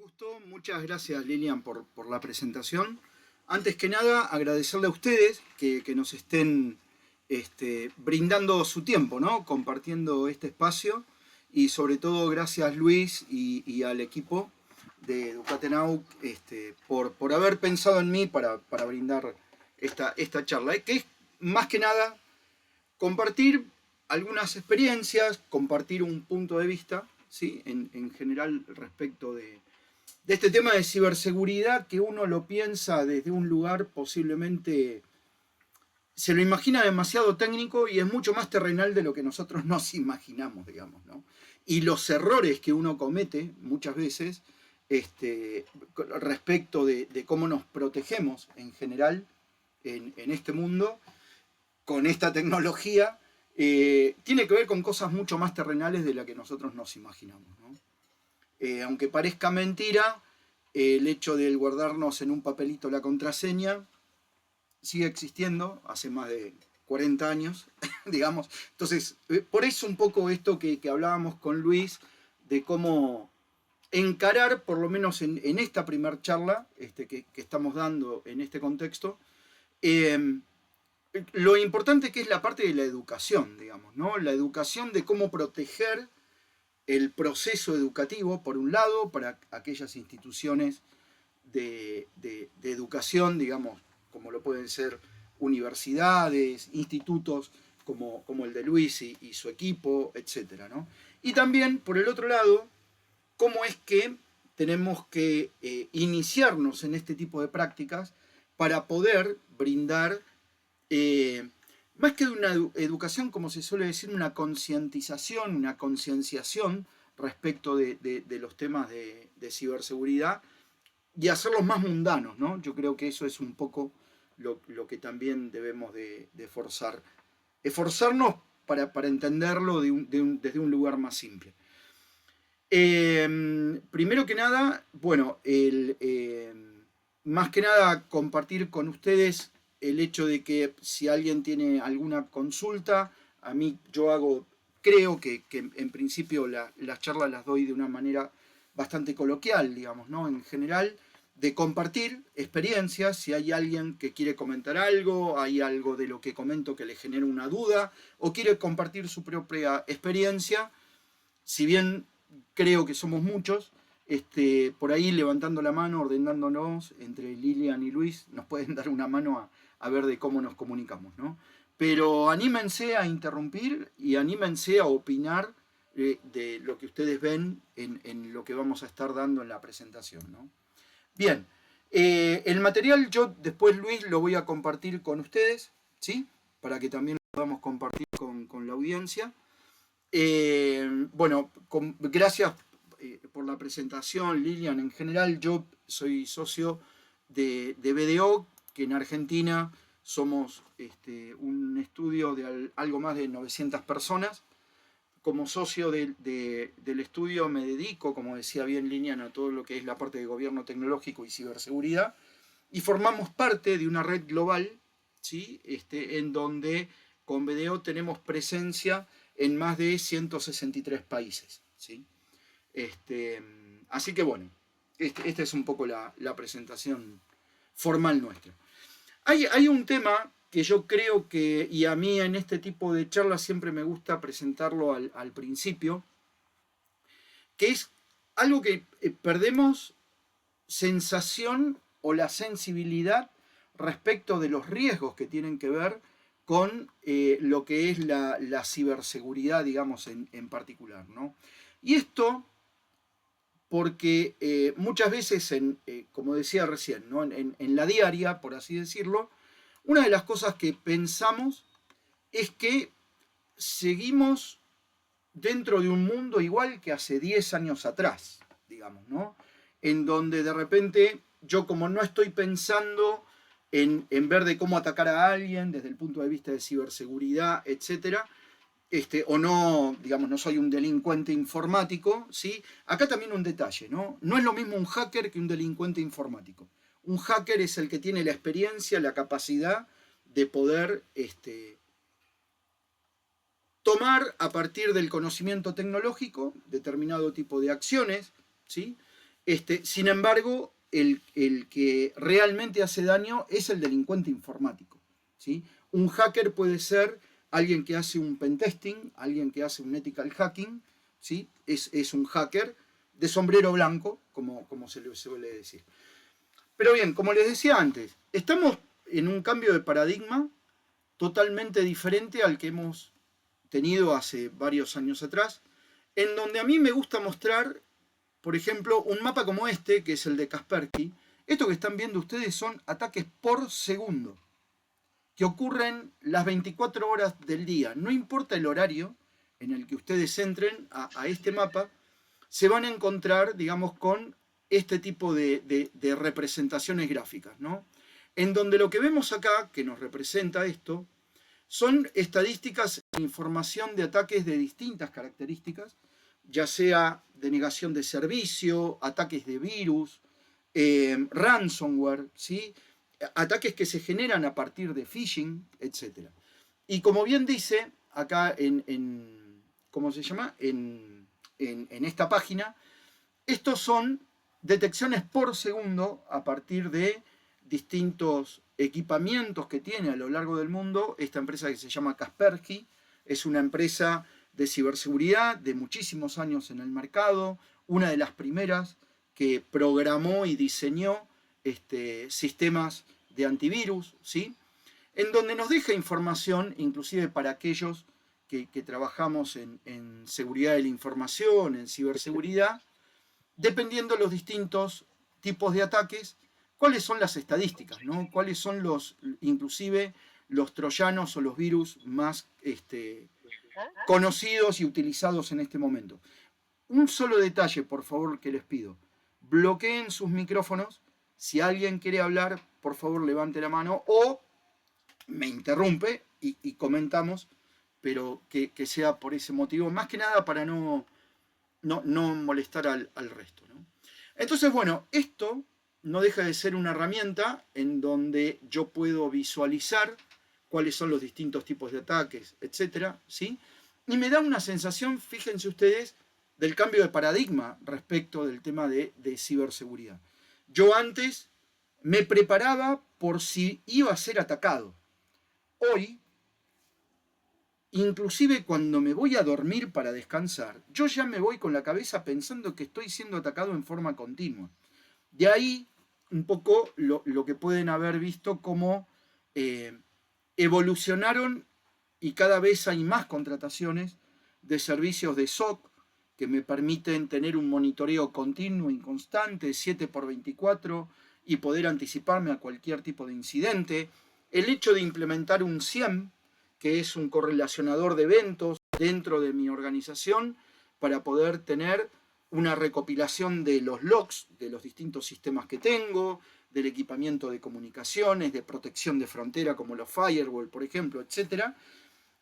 gusto, muchas gracias Lilian por la presentación. Antes que nada, agradecerle a ustedes que nos estén brindando su tiempo, ¿no? Compartiendo este espacio. Y sobre todo gracias Luis y al equipo de Educatenau por haber pensado en mí para brindar esta charla, que es más que nada compartir algunas experiencias, compartir un punto de vista, ¿sí? En general respecto de este tema de ciberseguridad, que uno lo piensa desde un lugar posiblemente, se lo imagina demasiado técnico y es mucho más terrenal de lo que nosotros nos imaginamos, digamos, ¿no? Y los errores que uno comete muchas veces respecto de cómo nos protegemos en general en este mundo con esta tecnología, tiene que ver con cosas mucho más terrenales de las que nosotros nos imaginamos, ¿no? Aunque parezca mentira, el hecho de guardarnos en un papelito la contraseña sigue existiendo hace más de 40 años, digamos. Entonces, por eso un poco esto que hablábamos con Luis, de cómo encarar, por lo menos en esta primer charla que estamos dando en este contexto, lo importante que es la parte de la educación, digamos, ¿no? La educación de cómo proteger el proceso educativo, por un lado, para aquellas instituciones de educación, digamos, como lo pueden ser universidades, institutos como el de Luis y su equipo, etc., ¿no? Y también, por el otro lado, cómo es que tenemos que iniciarnos en este tipo de prácticas para poder brindar, más que de una educación, como se suele decir, una concientización, una concienciación respecto de los temas de ciberseguridad y hacerlos más mundanos, ¿no? Yo creo que eso es un poco lo que también debemos de forzar. Esforzarnos para entenderlo desde un lugar más simple. Primero que nada, bueno, más que nada compartir con ustedes el hecho de que si alguien tiene alguna consulta, a mí creo que en principio las charlas las doy de una manera bastante coloquial, digamos, ¿no? En general, de compartir experiencias, si hay alguien que quiere comentar algo, hay algo de lo que comento que le genera una duda, o quiere compartir su propia experiencia, si bien creo que somos muchos, por ahí levantando la mano, ordenándonos entre Lilian y Luis, nos pueden dar una mano a ver de cómo nos comunicamos, ¿no? Pero anímense a interrumpir y anímense a opinar de lo que ustedes ven en lo que vamos a estar dando en la presentación, ¿no? Bien, el material yo después, Luis, lo voy a compartir con ustedes, ¿sí? Para que también lo podamos compartir con la audiencia. Bueno, gracias por la presentación, Lilian. En general, yo soy socio de BDO, que en Argentina somos un estudio de algo más de 900 personas. Como socio del estudio me dedico, como decía bien Lilian, a todo lo que es la parte de gobierno tecnológico y ciberseguridad, y formamos parte de una red global, ¿sí? En donde con BDO tenemos presencia en más de 163 países, ¿sí? Así que bueno, esta es un poco la presentación formal nuestra. Hay un tema que yo creo que, y a mí en este tipo de charlas siempre me gusta presentarlo al principio, que es algo que perdemos sensación o la sensibilidad respecto de los riesgos que tienen que ver con lo que es la ciberseguridad, digamos, en particular, ¿no? Y esto porque muchas veces, como decía recién, ¿no? en la diaria, por así decirlo, una de las cosas que pensamos es que seguimos dentro de un mundo igual que hace 10 años atrás, digamos, ¿no? En donde de repente yo, como no estoy pensando en ver de cómo atacar a alguien desde el punto de vista de ciberseguridad, etcétera, o no, digamos, no soy un delincuente informático, ¿sí? Acá también un detalle, ¿no? No es lo mismo un hacker que un delincuente informático. Un hacker es el que tiene la experiencia, la capacidad de poder tomar a partir del conocimiento tecnológico determinado tipo de acciones, ¿sí? Sin embargo, el que realmente hace daño es el delincuente informático, ¿sí? Un hacker puede ser alguien que hace un pentesting, alguien que hace un ethical hacking, ¿sí? Es un hacker de sombrero blanco, como se le suele decir. Pero bien, como les decía antes, estamos en un cambio de paradigma totalmente diferente al que hemos tenido hace varios años atrás, en donde a mí me gusta mostrar, por ejemplo, un mapa como este, que es el de Kaspersky. Esto que están viendo ustedes son ataques por segundo, que ocurren las 24 horas del día. No importa el horario en el que ustedes entren a este mapa, se van a encontrar, digamos, con este tipo de representaciones gráficas, ¿no? En donde lo que vemos acá, que nos representa esto, son estadísticas e información de ataques de distintas características, ya sea denegación de servicio, ataques de virus, ransomware, ¿sí? Ataques que se generan a partir de phishing, etc. Y como bien dice acá ¿cómo se llama? En esta página, estos son detecciones por segundo a partir de distintos equipamientos que tiene a lo largo del mundo esta empresa que se llama Kaspersky. Es una empresa de ciberseguridad de muchísimos años en el mercado, una de las primeras que programó y diseñó sistemas de antivirus, ¿sí? En donde nos deja información, inclusive para aquellos que trabajamos en seguridad de la información, en ciberseguridad, dependiendo de los distintos tipos de ataques, cuáles son las estadísticas, ¿no? Cuáles son inclusive los troyanos o los virus más conocidos y utilizados en este momento. Un solo detalle, por favor, que les pido. Bloqueen sus micrófonos. Si alguien quiere hablar, por favor, levante la mano o me interrumpe y comentamos, pero que sea por ese motivo, más que nada para no molestar al resto, ¿no? Entonces, bueno, esto no deja de ser una herramienta en donde yo puedo visualizar cuáles son los distintos tipos de ataques, etcétera, ¿sí? Y me da una sensación, fíjense ustedes, del cambio de paradigma respecto del tema de ciberseguridad. Yo antes me preparaba por si iba a ser atacado. Hoy, inclusive cuando me voy a dormir para descansar, yo ya me voy con la cabeza pensando que estoy siendo atacado en forma continua. De ahí un poco lo que pueden haber visto como evolucionaron y cada vez hay más contrataciones de servicios de SOC que me permiten tener un monitoreo continuo y constante, 7x24, y poder anticiparme a cualquier tipo de incidente. El hecho de implementar un SIEM, que es un correlacionador de eventos dentro de mi organización, para poder tener una recopilación de los logs de los distintos sistemas que tengo, del equipamiento de comunicaciones, de protección de frontera como los firewall, por ejemplo, etc.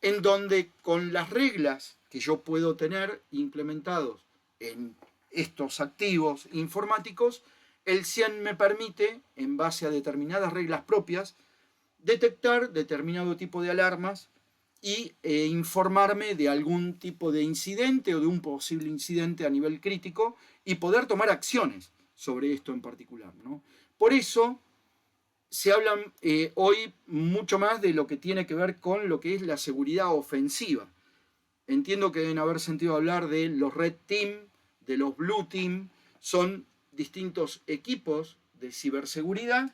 En donde con las reglas que yo puedo tener implementados en estos activos informáticos, el SIEM me permite, en base a determinadas reglas propias, detectar determinado tipo de alarmas y informarme de algún tipo de incidente o de un posible incidente a nivel crítico y poder tomar acciones sobre esto en particular, ¿no? Por eso se habla hoy mucho más de lo que tiene que ver con lo que es la seguridad ofensiva. Entiendo que deben haber sentido hablar de los Red Team, de los Blue Team, son distintos equipos de ciberseguridad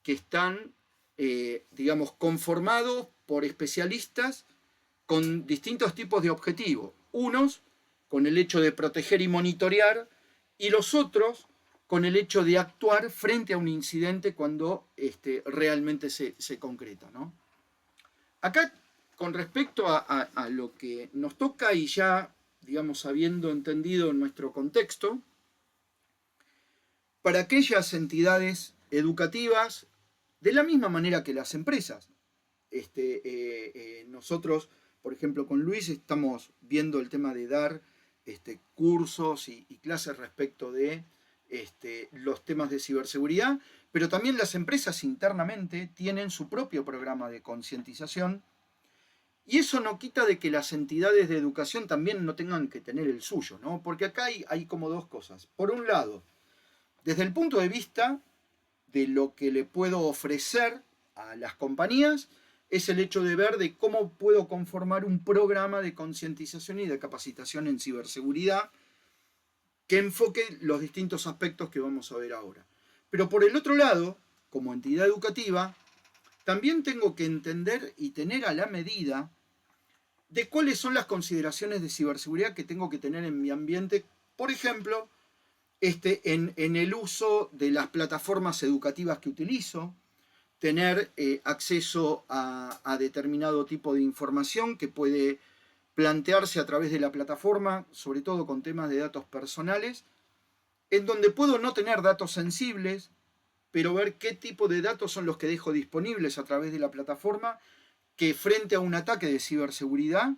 que están, digamos, conformados por especialistas con distintos tipos de objetivos. Unos con el hecho de proteger y monitorear, y los otros con el hecho de actuar frente a un incidente cuando realmente se concreta, ¿no? Acá, con respecto a lo que nos toca y ya, digamos, habiendo entendido nuestro contexto, para aquellas entidades educativas, de la misma manera que las empresas, nosotros, por ejemplo, con Luis estamos viendo el tema de dar cursos y clases respecto de los temas de ciberseguridad, pero también las empresas internamente tienen su propio programa de concientización Y eso no quita de que las entidades de educación también no tengan que tener el suyo, ¿no? Porque acá hay como dos cosas. Por un lado, desde el punto de vista de lo que le puedo ofrecer a las compañías, es el hecho de ver de cómo puedo conformar un programa de concientización y de capacitación en ciberseguridad que enfoque los distintos aspectos que vamos a ver ahora. Pero por el otro lado, como entidad educativa, también tengo que entender y tener a la medida de cuáles son las consideraciones de ciberseguridad que tengo que tener en mi ambiente, por ejemplo, en el uso de las plataformas educativas que utilizo, tener acceso a determinado tipo de información que puede plantearse a través de la plataforma, sobre todo con temas de datos personales, en donde puedo no tener datos sensibles, pero ver qué tipo de datos son los que dejo disponibles a través de la plataforma, que frente a un ataque de ciberseguridad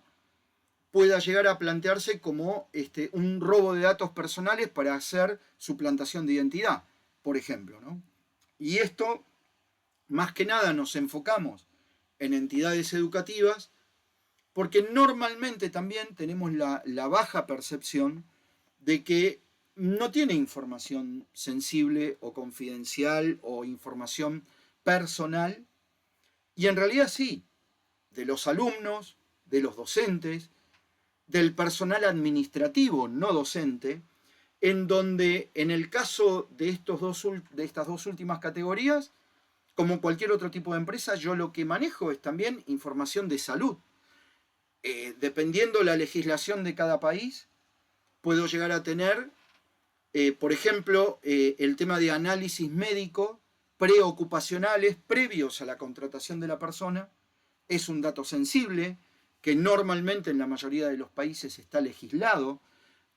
pueda llegar a plantearse como un robo de datos personales para hacer suplantación de identidad, por ejemplo, ¿no? Y esto, más que nada, nos enfocamos en entidades educativas porque normalmente también tenemos la baja percepción de que no tiene información sensible o confidencial o información personal, y en realidad sí, de los alumnos, de los docentes, del personal administrativo no docente, en donde en el caso de estas dos últimas categorías, como cualquier otro tipo de empresa, yo lo que manejo es también información de salud. Dependiendo la legislación de cada país, puedo llegar a tener, por ejemplo, el tema de análisis médico preocupacionales previos a la contratación de la persona. Es un dato sensible que normalmente en la mayoría de los países está legislado,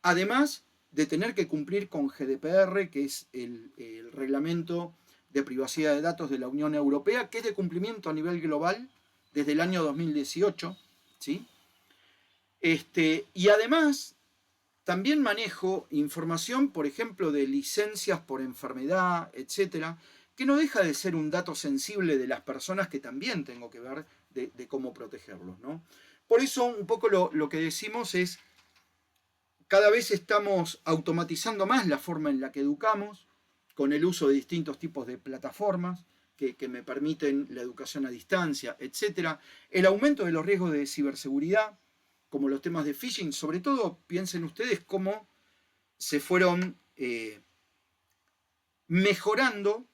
además de tener que cumplir con GDPR, que es el reglamento de privacidad de datos de la Unión Europea, que es de cumplimiento a nivel global desde el año 2018, ¿sí? Y además también manejo información, por ejemplo, de licencias por enfermedad, etcétera, que no deja de ser un dato sensible de las personas que también tengo que ver de cómo protegerlos, ¿no? Por eso un poco lo que decimos es, cada vez estamos automatizando más la forma en la que educamos, con el uso de distintos tipos de plataformas que me permiten la educación a distancia, etcétera. El aumento de los riesgos de ciberseguridad, como los temas de phishing, sobre todo piensen ustedes cómo se fueron mejorando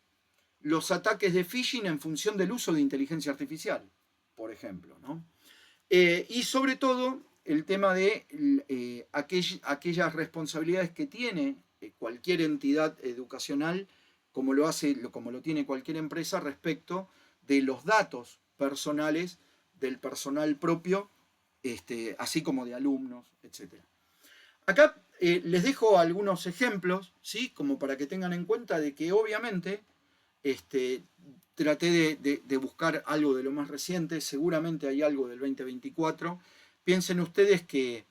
los ataques de phishing en función del uso de inteligencia artificial, por ejemplo, ¿no? Y sobre todo el tema de aquellas responsabilidades que tiene cualquier entidad educacional, como lo tiene cualquier empresa, respecto de los datos personales del personal propio, así como de alumnos, etc. Acá les dejo algunos ejemplos, ¿sí? Como para que tengan en cuenta de que obviamente traté de buscar algo de lo más reciente, seguramente hay algo del 2024. Piensen ustedes que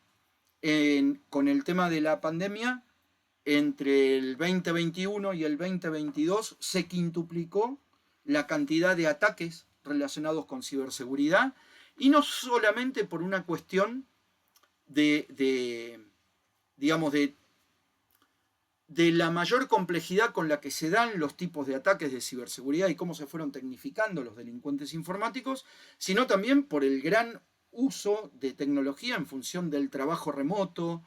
con el tema de la pandemia, entre el 2021 y el 2022 se quintuplicó la cantidad de ataques relacionados con ciberseguridad, y no solamente por una cuestión digamos, de la mayor complejidad con la que se dan los tipos de ataques de ciberseguridad y cómo se fueron tecnificando los delincuentes informáticos, sino también por el gran uso de tecnología en función del trabajo remoto,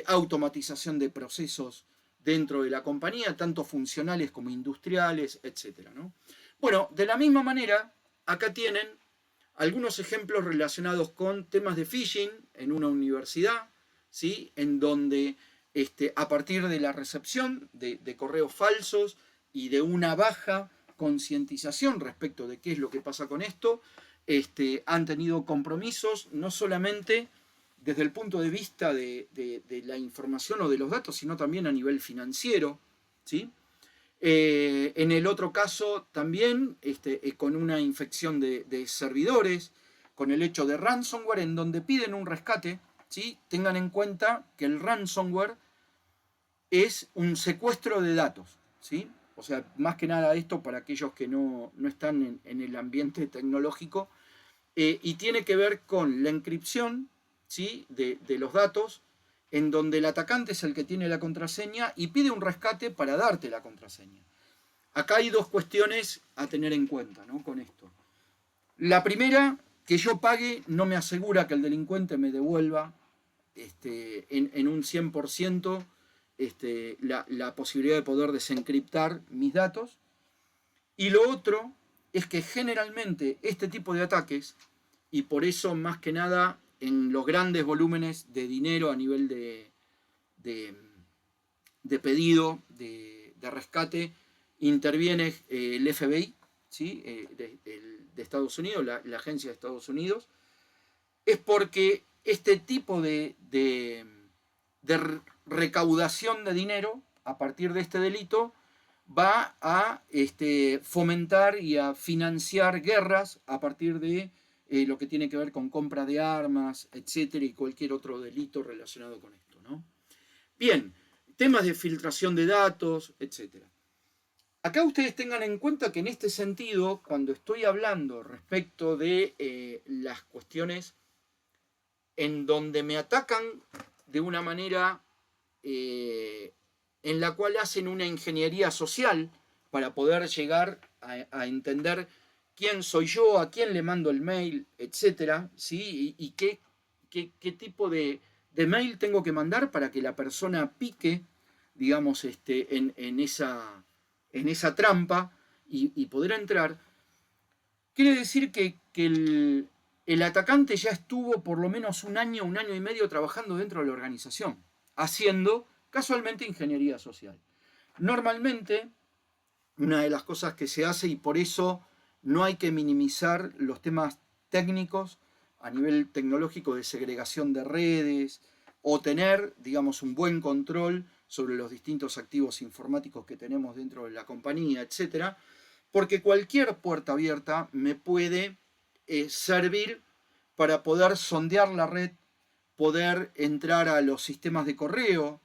automatización de procesos dentro de la compañía, tanto funcionales como industriales, etc., ¿no? Bueno, de la misma manera, acá tienen algunos ejemplos relacionados con temas de phishing en una universidad, ¿sí? En donde a partir de la recepción de correos falsos y de una baja concientización respecto de qué es lo que pasa con esto, han tenido compromisos no solamente desde el punto de vista de la información o de los datos, sino también a nivel financiero, ¿sí? En el otro caso también con una infección de servidores, con el hecho de ransomware, en donde piden un rescate, ¿sí? Tengan en cuenta que el ransomware es un secuestro de datos, ¿sí? O sea, más que nada esto para aquellos que no están en el ambiente tecnológico, y tiene que ver con la encripción, ¿sí?, de los datos, en donde el atacante es el que tiene la contraseña y pide un rescate para darte la contraseña. Acá hay dos cuestiones a tener en cuenta, ¿no?, con esto. La primera, que yo pague no me asegura que el delincuente me devuelva en un 100% la posibilidad de poder desencriptar mis datos. Y lo otro es que generalmente este tipo de ataques, y por eso más que nada en los grandes volúmenes de dinero a nivel de, de pedido, de rescate, interviene el FBI, ¿sí?, de Estados Unidos, la agencia de Estados Unidos, es porque este tipo de recaudación de dinero a partir de este delito va a fomentar y a financiar guerras a partir de lo que tiene que ver con compra de armas, etcétera, y cualquier otro delito relacionado con esto, ¿no? Bien, temas de filtración de datos, etcétera. Acá ustedes tengan en cuenta que en este sentido, cuando estoy hablando respecto de las cuestiones en donde me atacan de una manera en la cual hacen una ingeniería social para poder llegar a entender quién soy yo, a quién le mando el mail, etcétera, ¿sí?, y qué tipo de mail tengo que mandar para que la persona pique, digamos, en esa trampa y poder entrar. Quiere decir que el atacante ya estuvo por lo menos un año y medio trabajando dentro de la organización, haciendo casualmente ingeniería social. Normalmente, una de las cosas que se hace, y por eso no hay que minimizar los temas técnicos a nivel tecnológico de segregación de redes, o tener, digamos, un buen control sobre los distintos activos informáticos que tenemos dentro de la compañía, etcétera, porque cualquier puerta abierta me puede servir para poder sondear la red, poder entrar a los sistemas de correo,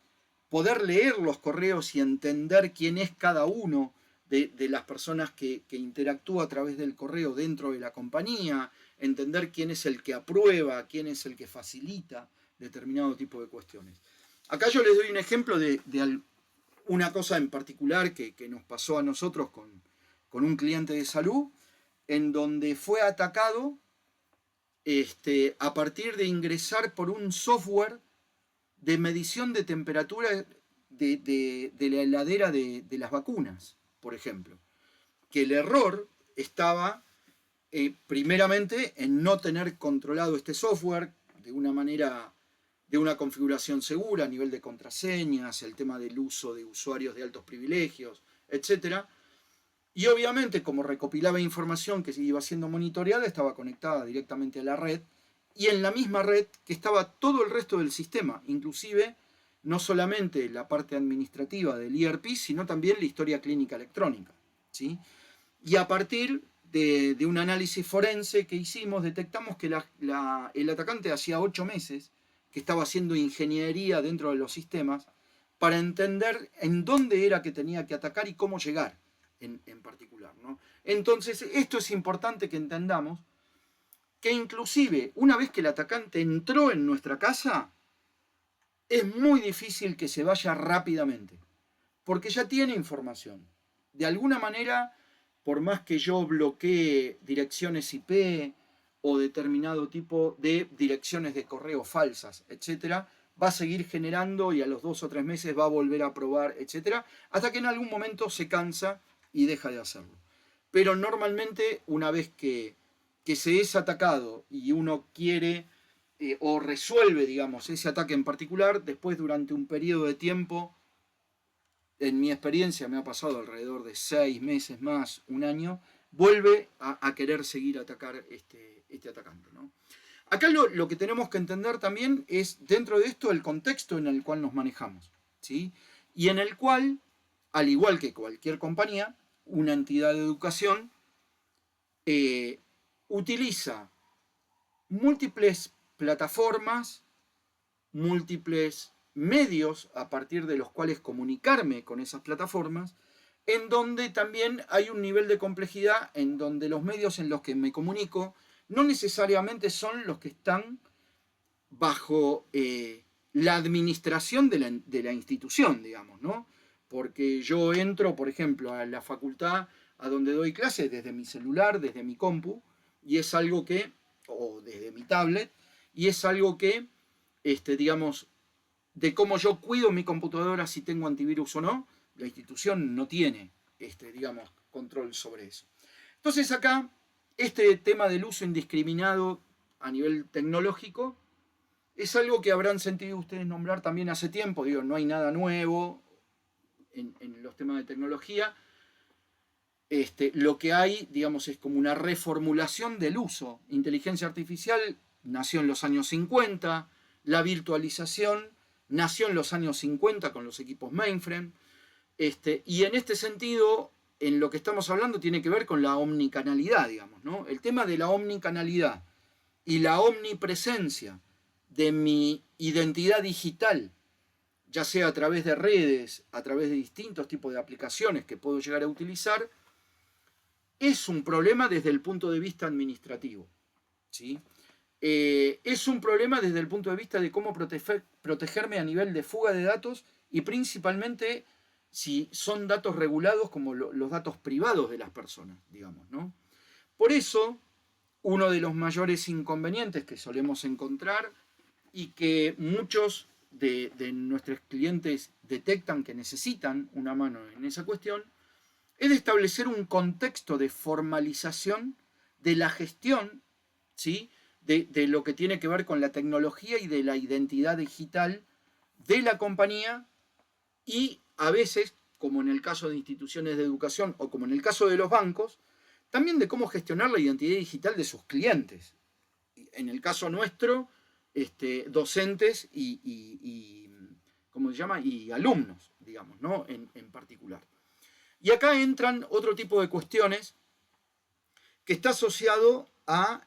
poder leer los correos y entender quién es cada uno de las personas que interactúa a través del correo dentro de la compañía, entender quién es el que aprueba, quién es el que facilita determinado tipo de cuestiones. Acá yo les doy un ejemplo de una cosa en particular que nos pasó a nosotros con un cliente de salud, en donde fue atacado a partir de ingresar por un software de medición de temperatura de la heladera de las vacunas, por ejemplo. Que el error estaba primeramente en no tener controlado este software de una manera, de una configuración segura a nivel de contraseñas, el tema del uso de usuarios de altos privilegios, etcétera. Y obviamente, como recopilaba información que iba siendo monitoreada, estaba conectada directamente a la red, y en la misma red que estaba todo el resto del sistema, inclusive no solamente la parte administrativa del ERP, sino también la historia clínica electrónica, ¿sí? Y a partir de un análisis forense que hicimos, detectamos que el atacante hacía 8 meses que estaba haciendo ingeniería dentro de los sistemas para entender en dónde era que tenía que atacar y cómo llegar en particular, ¿no? Entonces, esto es importante que entendamos, que inclusive una vez que el atacante entró en nuestra casa, es muy difícil que se vaya rápidamente, porque ya tiene información. De alguna manera, por más que yo bloquee direcciones IP o determinado tipo de direcciones de correo falsas, etcétera, va a seguir generando y a los 2 o 3 meses va a volver a probar, etcétera, hasta que en algún momento se cansa y deja de hacerlo. Pero normalmente, una vez que se es atacado y uno quiere o resuelve, digamos, ese ataque en particular, después durante un periodo de tiempo, en mi experiencia me ha pasado alrededor de 6 meses más, un año, vuelve a querer seguir a atacar este atacante, ¿no? Acá lo que tenemos que entender también es, dentro de esto, el contexto en el cual nos manejamos, ¿sí? Y en el cual, al igual que cualquier compañía, una entidad de educación utiliza múltiples plataformas, múltiples medios a partir de los cuales comunicarme con esas plataformas, en donde también hay un nivel de complejidad en donde los medios en los que me comunico no necesariamente son los que están bajo la administración de la institución, digamos, ¿no? Porque yo entro, por ejemplo, a la facultad a donde doy clases desde mi celular, desde mi compu, y es algo que, o desde mi tablet, y es algo que, digamos, de cómo yo cuido mi computadora, si tengo antivirus o no, la institución no tiene, digamos, control sobre eso. Entonces acá, este tema del uso indiscriminado a nivel tecnológico es algo que habrán sentido ustedes nombrar también hace tiempo. Digo, no hay nada nuevo en los temas de tecnología. Lo que hay, digamos, es como una reformulación del uso. Inteligencia artificial nació en los años 50, la virtualización nació en los años 50 con los equipos mainframe, y en este sentido, en lo que estamos hablando tiene que ver con la omnicanalidad, digamos, ¿no? El tema de la omnicanalidad y la omnipresencia de mi identidad digital, ya sea a través de redes, a través de distintos tipos de aplicaciones que puedo llegar a utilizar, es un problema desde el punto de vista administrativo, ¿sí? Es un problema desde el punto de vista de cómo protegerme a nivel de fuga de datos y principalmente si son datos regulados como los datos privados de las personas, digamos, ¿no? Por eso, uno de los mayores inconvenientes que solemos encontrar y que muchos de nuestros clientes detectan que necesitan una mano en esa cuestión, es de establecer un contexto de formalización de la gestión, ¿sí? de lo que tiene que ver con la tecnología y de la identidad digital de la compañía y a veces, como en el caso de instituciones de educación o como en el caso de los bancos, también de cómo gestionar la identidad digital de sus clientes. En el caso nuestro, docentes y ¿cómo se llama? Y alumnos, digamos, ¿no? En particular. Y acá entran otro tipo de cuestiones que está asociado a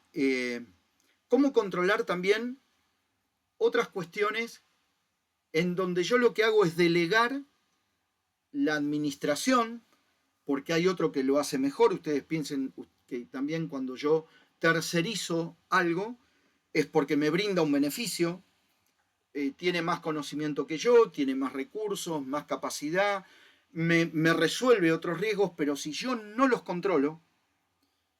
cómo controlar también otras cuestiones en donde yo lo que hago es delegar la administración, porque hay otro que lo hace mejor. Ustedes piensen que también cuando yo tercerizo algo es porque me brinda un beneficio, tiene más conocimiento que yo, tiene más recursos, más capacidad, me resuelve otros riesgos, pero si yo no los controlo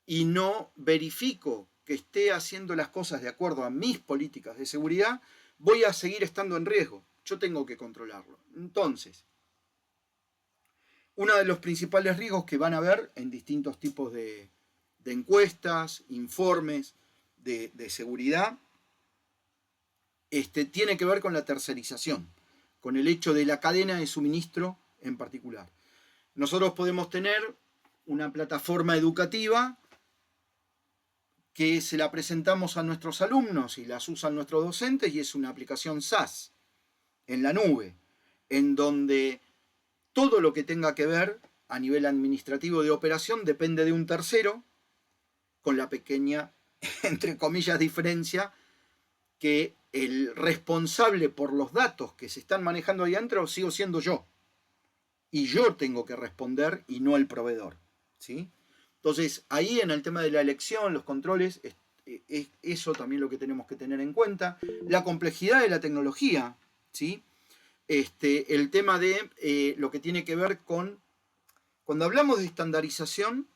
y no verifico que esté haciendo las cosas de acuerdo a mis políticas de seguridad, voy a seguir estando en riesgo. Yo tengo que controlarlo. Entonces, uno de los principales riesgos que van a haber en distintos tipos de encuestas, informes de seguridad, tiene que ver con la tercerización, con el hecho de la cadena de suministro en particular. Nosotros podemos tener una plataforma educativa que se la presentamos a nuestros alumnos y las usan nuestros docentes y es una aplicación SaaS en la nube, en donde todo lo que tenga que ver a nivel administrativo de operación depende de un tercero, con la pequeña, entre comillas, diferencia que el responsable por los datos que se están manejando ahí adentro sigo siendo yo. Y yo tengo que responder y no el proveedor, ¿sí? Entonces, ahí en el tema de la elección, los controles, es eso también lo que tenemos que tener en cuenta. La complejidad de la tecnología, ¿sí? El tema de lo que tiene que ver con... Cuando hablamos de estandarización,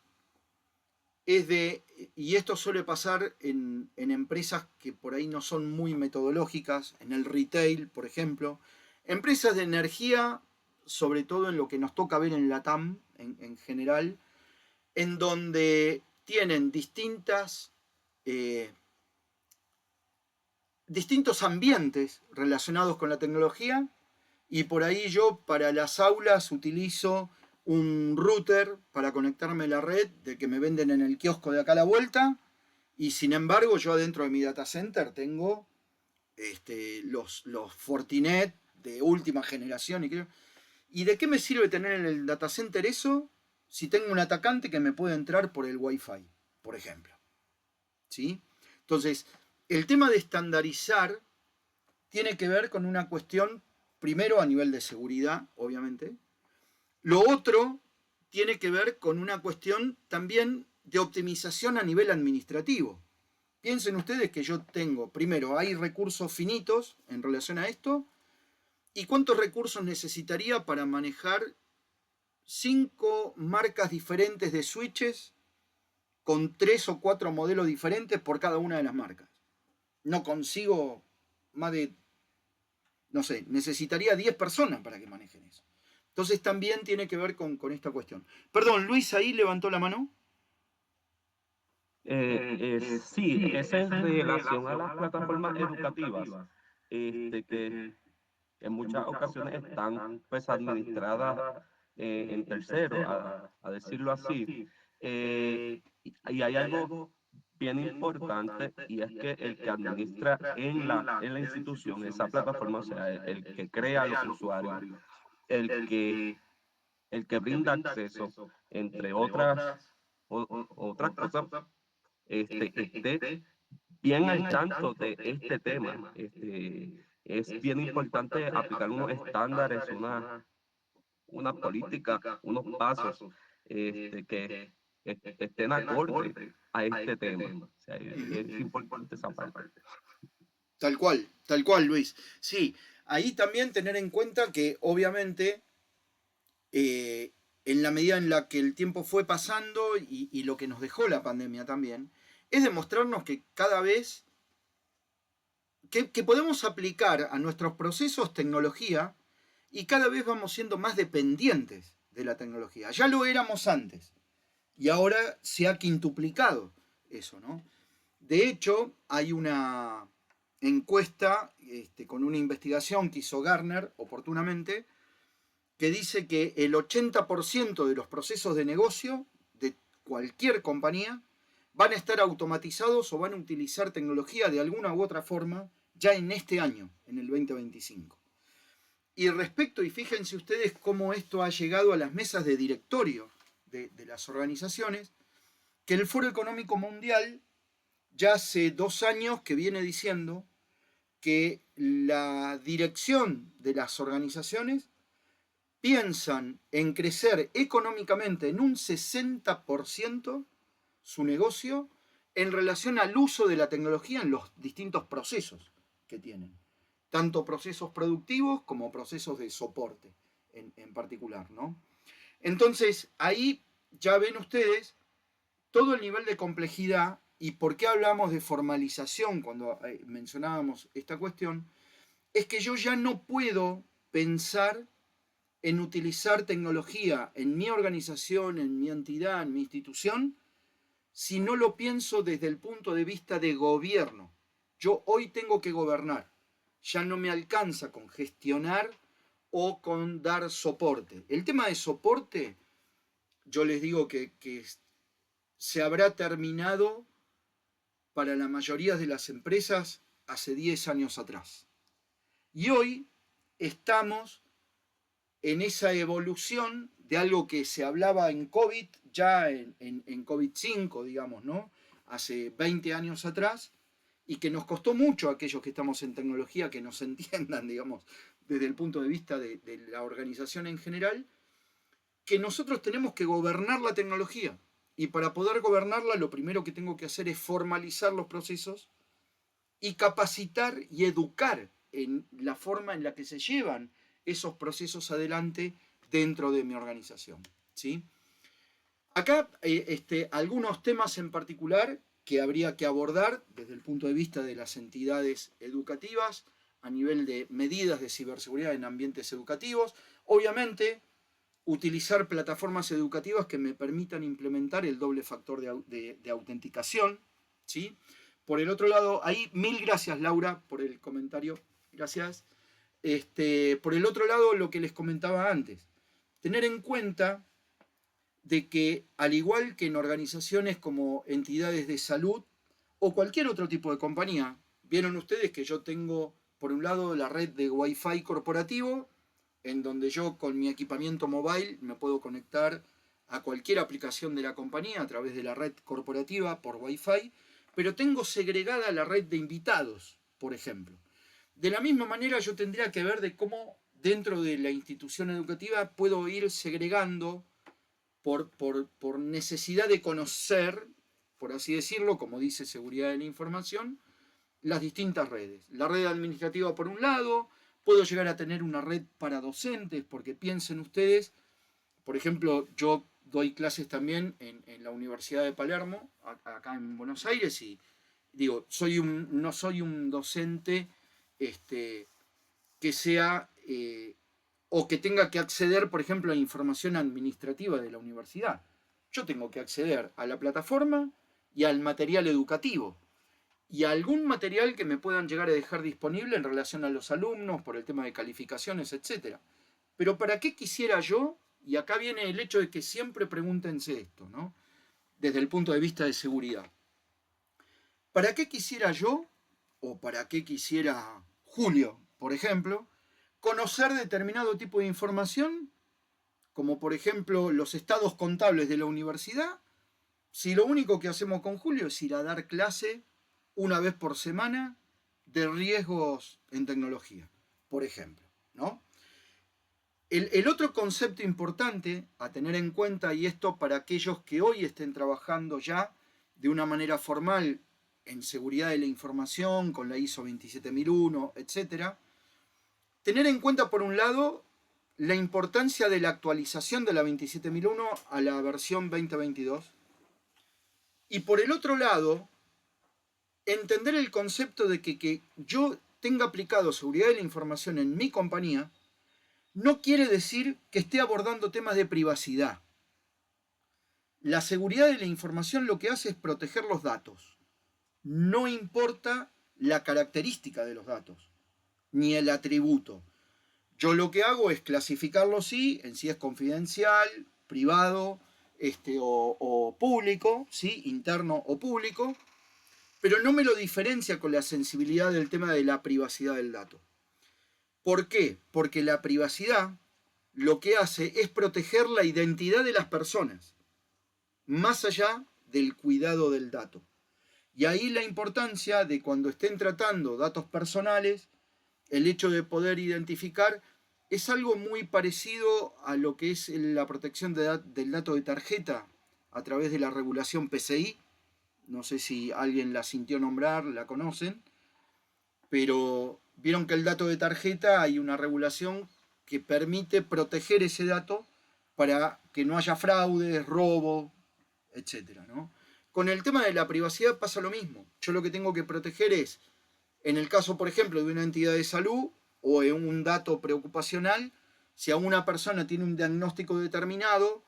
es de... Y esto suele pasar en empresas que por ahí no son muy metodológicas, en el retail, por ejemplo. Empresas de energía, sobre todo en lo que nos toca ver en LATAM, en general, en donde tienen distintos ambientes relacionados con la tecnología y por ahí yo para las aulas utilizo un router para conectarme a la red de que me venden en el kiosco de acá a la vuelta y sin embargo yo adentro de mi data center tengo los Fortinet de última generación ¿y de qué me sirve tener en el data center eso si tengo un atacante que me puede entrar por el Wi-Fi, por ejemplo? ¿Sí? Entonces, el tema de estandarizar tiene que ver con una cuestión, primero a nivel de seguridad, obviamente. Lo otro tiene que ver con una cuestión también de optimización a nivel administrativo. Piensen ustedes que yo tengo, primero, hay recursos finitos en relación a esto, y cuántos recursos necesitaría para manejar 5 marcas diferentes de switches con 3 o 4 modelos diferentes por cada una de las marcas. No consigo más de, no sé, necesitaría 10 personas para que manejen eso. Entonces también tiene que ver con esta cuestión. Perdón, Luis ahí levantó la mano. Sí, es en relación a las plataformas educativas, que en muchas ocasiones están pues administradas en tercero, a decirlo así. Y hay algo bien importante y es que el que administra en la institución esa plataforma, o sea, el que crea los usuarios, el que, el que brinda acceso, entre otras cosas, esté bien al tanto de este tema. Es bien importante aplicar unos estándares, una política, unos pasos que estén acorde a este tema. O sea, es importante esa parte. Tal cual, Luis. Sí, ahí también tener en cuenta que obviamente eh, en la medida en la que el tiempo fue pasando y lo que nos dejó la pandemia también, es demostrarnos que cada vez que podemos aplicar a nuestros procesos tecnología y cada vez vamos siendo más dependientes de la tecnología. Ya lo éramos antes y ahora se ha quintuplicado eso, ¿no? De hecho, hay una encuesta con una investigación que hizo Gartner oportunamente que dice que el 80% de los procesos de negocio de cualquier compañía van a estar automatizados o van a utilizar tecnología de alguna u otra forma ya en este año, en el 2025. Y respecto, y fíjense ustedes cómo esto ha llegado a las mesas de directorio de las organizaciones, que el Foro Económico Mundial ya hace 2 años que viene diciendo que la dirección de las organizaciones piensan en crecer económicamente en un 60% su negocio en relación al uso de la tecnología en los distintos procesos que tienen, tanto procesos productivos como procesos de soporte en particular, ¿no? Entonces, ahí ya ven ustedes todo el nivel de complejidad y por qué hablamos de formalización cuando mencionábamos esta cuestión, es que yo ya no puedo pensar en utilizar tecnología en mi organización, en mi entidad, en mi institución, si no lo pienso desde el punto de vista de gobierno. Yo hoy tengo que gobernar. Ya no me alcanza con gestionar o con dar soporte. El tema de soporte, yo les digo que se habrá terminado para la mayoría de las empresas hace 10 años atrás. Y hoy estamos en esa evolución de algo que se hablaba en COVID, ya en COVID-5, digamos, ¿no? Hace 20 años atrás, y que nos costó mucho a aquellos que estamos en tecnología que nos entiendan, digamos, desde el punto de vista de la organización en general, que nosotros tenemos que gobernar la tecnología. Y para poder gobernarla, lo primero que tengo que hacer es formalizar los procesos y capacitar y educar en la forma en la que se llevan esos procesos adelante dentro de mi organización. ¿Sí? Acá algunos temas en particular que habría que abordar desde el punto de vista de las entidades educativas a nivel de medidas de ciberseguridad en ambientes educativos. Obviamente, utilizar plataformas educativas que me permitan implementar el doble factor de autenticación. ¿Sí? Por el otro lado, ahí mil gracias Laura por el comentario. Gracias. Por el otro lado, lo que les comentaba antes, tener en cuenta de que al igual que en organizaciones como entidades de salud o cualquier otro tipo de compañía, vieron ustedes que yo tengo por un lado la red de Wi-Fi corporativo, en donde yo con mi equipamiento mobile me puedo conectar a cualquier aplicación de la compañía a través de la red corporativa por Wi-Fi, pero tengo segregada la red de invitados, por ejemplo. De la misma manera yo tendría que ver de cómo dentro de la institución educativa puedo ir segregando por necesidad de conocer por así decirlo, como dice seguridad de la información, las distintas redes. La red administrativa por un lado, puedo llegar a tener una red para docentes, porque piensen ustedes, por ejemplo, yo doy clases también en la Universidad de Palermo, acá en Buenos Aires, y digo, no soy un docente que sea o que tenga que acceder, por ejemplo, a información administrativa de la universidad. Yo tengo que acceder a la plataforma y al material educativo y a algún material que me puedan llegar a dejar disponible en relación a los alumnos por el tema de calificaciones, etc. Pero ¿para qué quisiera yo? Y acá viene el hecho de que siempre pregúntense esto, ¿no? Desde el punto de vista de seguridad. ¿Para qué quisiera yo, o para qué quisiera Julio, por ejemplo, conocer determinado tipo de información, como por ejemplo los estados contables de la universidad, si lo único que hacemos con Julio es ir a dar clase una vez por semana de riesgos en tecnología, por ejemplo, ¿no? El otro concepto importante a tener en cuenta, y esto para aquellos que hoy estén trabajando ya de una manera formal en seguridad de la información, con la ISO 27001, etc., tener en cuenta, por un lado, la importancia de la actualización de la 27001 a la versión 2022, y por el otro lado, entender el concepto de que yo tenga aplicado seguridad de la información en mi compañía no quiere decir que esté abordando temas de privacidad. La seguridad de la información lo que hace es proteger los datos. No importa la característica de los datos, ni el atributo. Yo lo que hago es clasificarlo sí, en si es confidencial, privado, o público, ¿sí? Interno o público, pero no me lo diferencia con la sensibilidad del tema de la privacidad del dato. ¿Por qué? Porque la privacidad lo que hace es proteger la identidad de las personas, más allá del cuidado del dato. Y ahí la importancia de cuando estén tratando datos personales, el hecho de poder identificar es algo muy parecido a lo que es la protección del dato de tarjeta a través de la regulación PCI. No sé si alguien la sintió nombrar, la conocen, pero vieron que el dato de tarjeta hay una regulación que permite proteger ese dato para que no haya fraudes, robo, etc., ¿no? Con el tema de la privacidad pasa lo mismo. Yo lo que tengo que proteger es, en el caso, por ejemplo, de una entidad de salud o en un dato preocupacional, si a una persona tiene un diagnóstico determinado,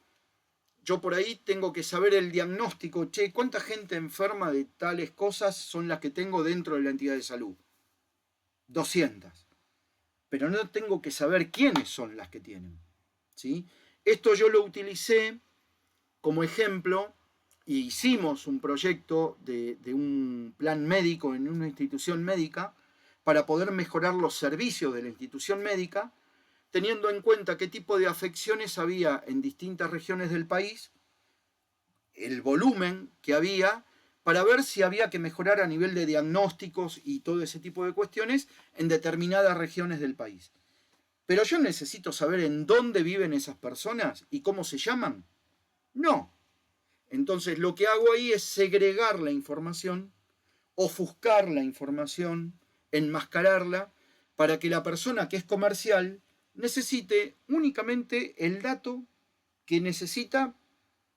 yo por ahí tengo que saber el diagnóstico. Che, ¿cuánta gente enferma de tales cosas son las que tengo dentro de la entidad de salud? 200. Pero no tengo que saber quiénes son las que tienen, ¿sí? Esto yo lo utilicé como ejemplo y hicimos un proyecto de un plan médico en una institución médica para poder mejorar los servicios de la institución médica, teniendo en cuenta qué tipo de afecciones había en distintas regiones del país, el volumen que había, para ver si había que mejorar a nivel de diagnósticos y todo ese tipo de cuestiones en determinadas regiones del país. Pero yo necesito saber en dónde viven esas personas y cómo se llaman. No. Entonces lo que hago ahí es segregar la información, ofuscar la información, enmascararla, para que la persona que es comercial necesite únicamente el dato que necesita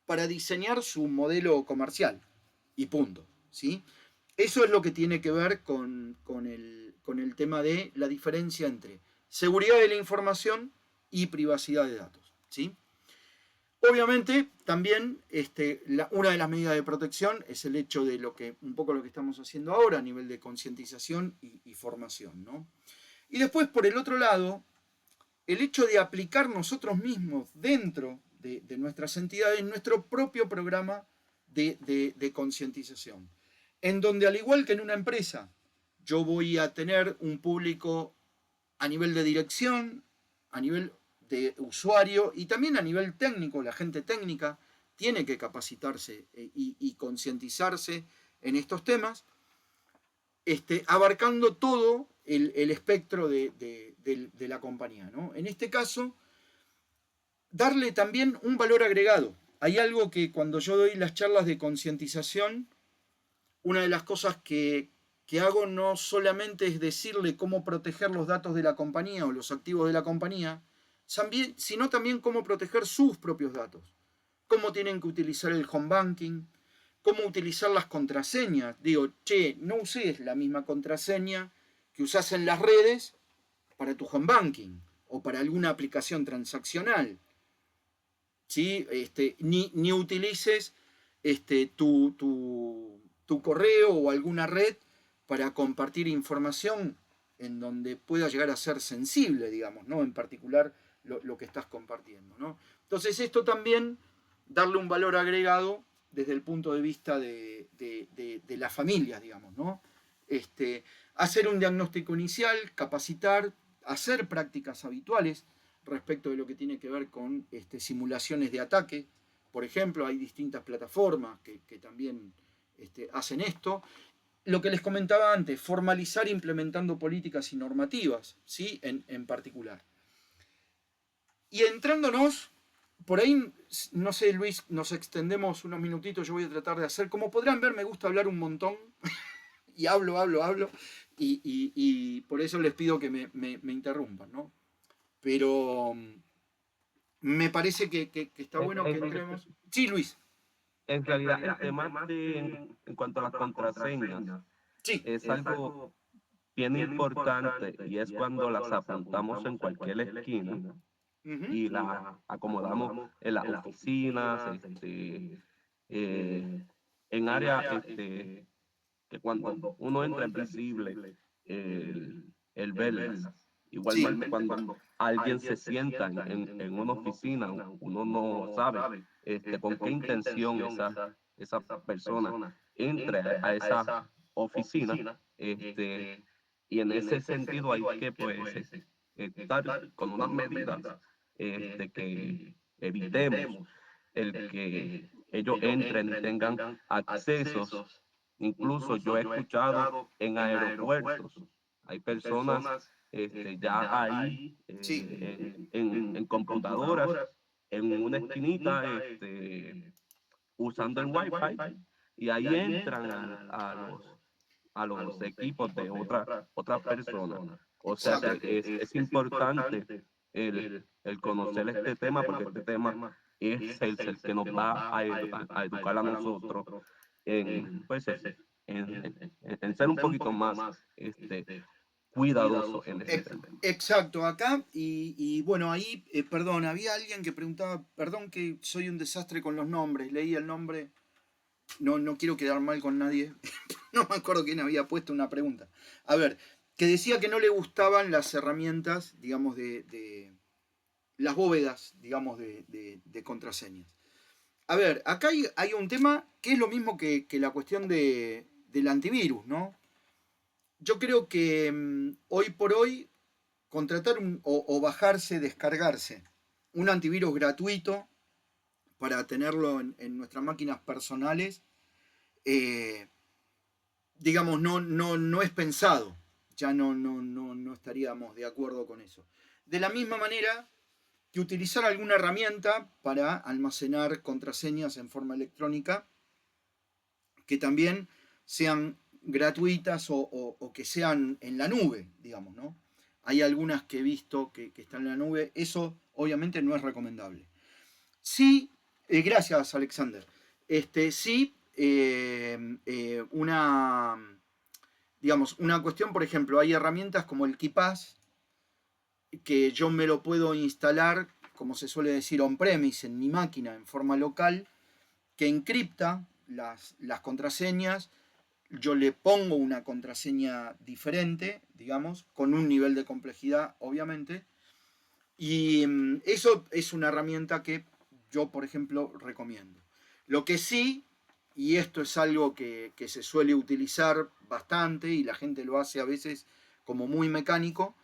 para diseñar su modelo comercial. Y punto, ¿sí? Eso es lo que tiene que ver con el tema de la diferencia entre seguridad de la información y privacidad de datos, ¿sí? Obviamente, también una de las medidas de protección es el hecho de un poco lo que estamos haciendo ahora a nivel de concientización y formación, ¿no? Y después, por el otro lado, el hecho de aplicar nosotros mismos dentro de nuestras entidades nuestro propio programa de concientización, en donde al igual que en una empresa, yo voy a tener un público a nivel de dirección, a nivel de usuario y también a nivel técnico. La gente técnica tiene que capacitarse y concientizarse en estos temas, abarcando todo el espectro de la compañía, ¿no? En este caso, darle también un valor agregado hay algo que cuando yo doy las charlas de concientización, una de las cosas que hago no solamente es decirle cómo proteger los datos de la compañía o los activos de la compañía, sino también cómo proteger sus propios datos. Cómo tienen que utilizar el home banking, cómo utilizar las contraseñas. Digo, che, no uses la misma contraseña que usás en las redes para tu home banking o para alguna aplicación transaccional. ¿Sí? Ni utilices tu correo o alguna red para compartir información en donde pueda llegar a ser sensible, digamos, ¿no? En particular lo que estás compartiendo, ¿no? Entonces esto también, darle un valor agregado desde el punto de vista de las familias, digamos, ¿no? Hacer un diagnóstico inicial, capacitar, hacer prácticas habituales respecto de lo que tiene que ver con simulaciones de ataque. Por ejemplo, hay distintas plataformas que también hacen esto. Lo que les comentaba antes, formalizar implementando políticas y normativas, ¿sí? En particular. Y entrándonos, por ahí, no sé, Luis, nos extendemos unos minutitos, yo voy a tratar de hacer. Como podrán ver, me gusta hablar un montón. Y hablo. Y por eso les pido que me interrumpan, ¿no? Pero me parece que está bueno que entremos. Sí, Luis. En realidad, el tema en cuanto a las contraseñas Sí. es algo bien importante y es cuando las apuntamos en cualquier esquina Ujú. y las acomodamos en las oficinas, eh, en áreas que cuando uno entra es visible el verlas. Sí. Igualmente cuando alguien se sienta en una oficina, uno no sabe con qué intención esa persona entre a esa oficina. este, y en ese sentido hay que pues estar con unas medidas que evitemos el que ellos entren y tengan accesos. Incluso yo he escuchado en aeropuertos, hay personas ya ahí Sí. en computadoras, en una esquinita, usando el Wi-Fi, y ahí entran a los equipos de otras personas. O sea que Exacto. es importante el conocer este tema, porque este tema es el que nos va a educar a nosotros pues, en ser un poquito más cuidadoso en ese tema. Exacto, acá y bueno, ahí, perdón, había alguien que preguntaba, perdón que soy un desastre con los nombres, leí el nombre, no quiero quedar mal con nadie, no me acuerdo quién había puesto una pregunta. A ver, que decía que no le gustaban las herramientas, digamos, de las bóvedas, digamos, de contraseñas. A ver, acá hay un tema que es lo mismo que la cuestión del antivirus, ¿no? Yo creo que hoy por hoy contratar o bajarse, descargarse un antivirus gratuito para tenerlo en nuestras máquinas personales, eh, digamos, no es pensado. Ya no estaríamos de acuerdo con eso. De la misma manera que utilizar alguna herramienta para almacenar contraseñas en forma electrónica que también sean gratuitas o que sean en la nube, digamos, ¿no? Hay algunas que he visto que están en la nube, eso obviamente no es recomendable. Sí, gracias Alexander. Sí, una cuestión, por ejemplo, hay herramientas como el KeePass, que yo me lo puedo instalar, como se suele decir, on-premise en mi máquina en forma local, que encripta las contraseñas. Yo le pongo una contraseña diferente, digamos, con un nivel de complejidad, obviamente. Y eso es una herramienta que yo, por ejemplo, recomiendo. Lo que sí, y esto es algo que se suele utilizar bastante y la gente lo hace a veces como muy mecánico,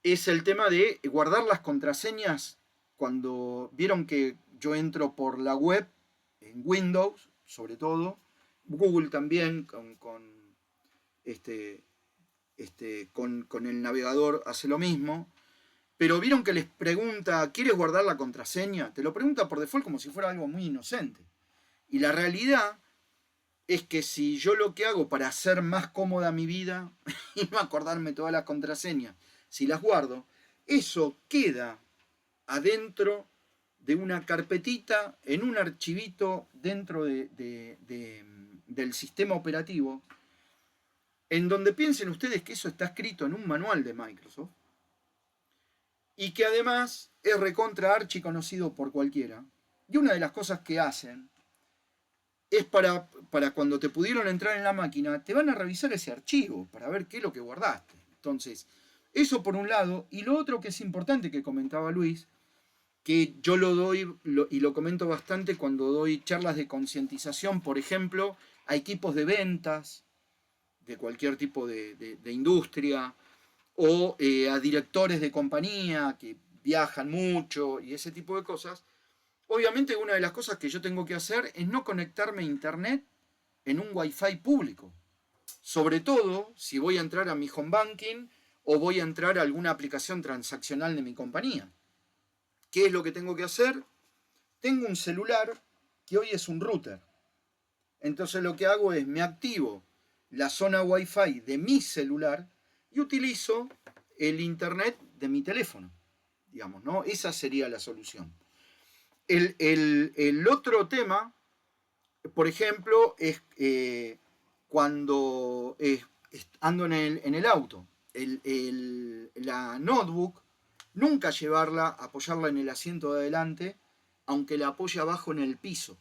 es el tema de guardar las contraseñas cuando vieron que yo entro por la web, en Windows sobre todo, Google también este, con el navegador hace lo mismo. pero vieron que les pregunta, ¿quieres guardar la contraseña? Te lo pregunta por default como si fuera algo muy inocente. Y la realidad es que si yo lo que hago para hacer más cómoda mi vida y no acordarme todas las contraseñas, si las guardo, eso queda adentro de una carpetita, en un archivito dentro del sistema operativo, en donde piensen ustedes que eso está escrito en un manual de Microsoft y que además es recontra archi conocido por cualquiera. Y una de las cosas que hacen es para cuando te pudieron entrar en la máquina, te van a revisar ese archivo para ver qué es lo que guardaste. Entonces, eso por un lado. Y lo otro que es importante que comentaba Luis, que yo lo doy y lo comento bastante cuando doy charlas de concientización, por ejemplo, a equipos de ventas de cualquier tipo de industria, o a directores de compañía que viajan mucho y ese tipo de cosas. Obviamente una de las cosas que yo tengo que hacer es no conectarme a internet en un wifi público. Sobre todo si voy a entrar a mi home banking o voy a entrar a alguna aplicación transaccional de mi compañía. ¿Qué es lo que tengo que hacer? Tengo un celular que hoy es un router. Entonces lo que hago es me activo la zona wifi de mi celular y utilizo el internet de mi teléfono. Digamos, ¿no? Esa sería la solución. El otro tema, por ejemplo, es cuando ando en el auto. La notebook, nunca llevarla, apoyarla en el asiento de adelante, aunque la apoye abajo en el piso.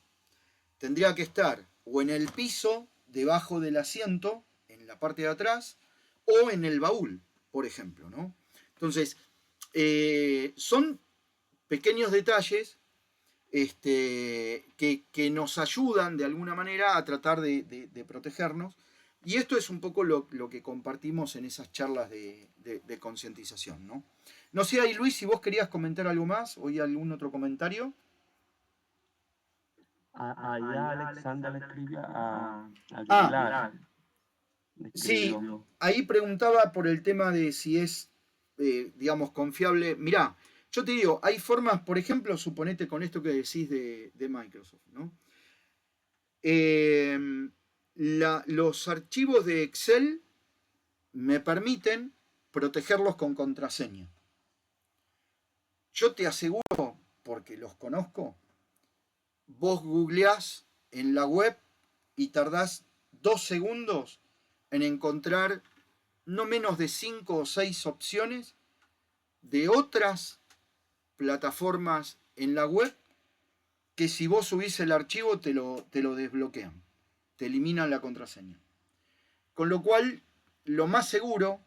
Tendría que estar o en el piso, debajo del asiento, en la parte de atrás, o en el baúl, por ejemplo, ¿no? Entonces, son pequeños detalles que nos ayudan de alguna manera a tratar de protegernos. Y esto es un poco lo que compartimos en esas charlas de concientización, ¿no? No sé, ahí Luis, si vos querías comentar algo más, o hay algún otro comentario. Allá Alexander le escribía a Ah, Aguilar, le sí, escribió. ahí preguntaba por el tema de si es, digamos, confiable. Mirá, yo te digo, hay formas, por ejemplo, suponete con esto que decís de Microsoft, ¿no? Los archivos de Excel me permiten protegerlos con contraseña. Yo te aseguro, porque los conozco, vos googleás en la web y tardás 2 segundos en encontrar no menos de 5 o 6 opciones de otras plataformas en la web que si vos subís el archivo te lo desbloquean, te eliminan la contraseña. Con lo cual, lo más seguro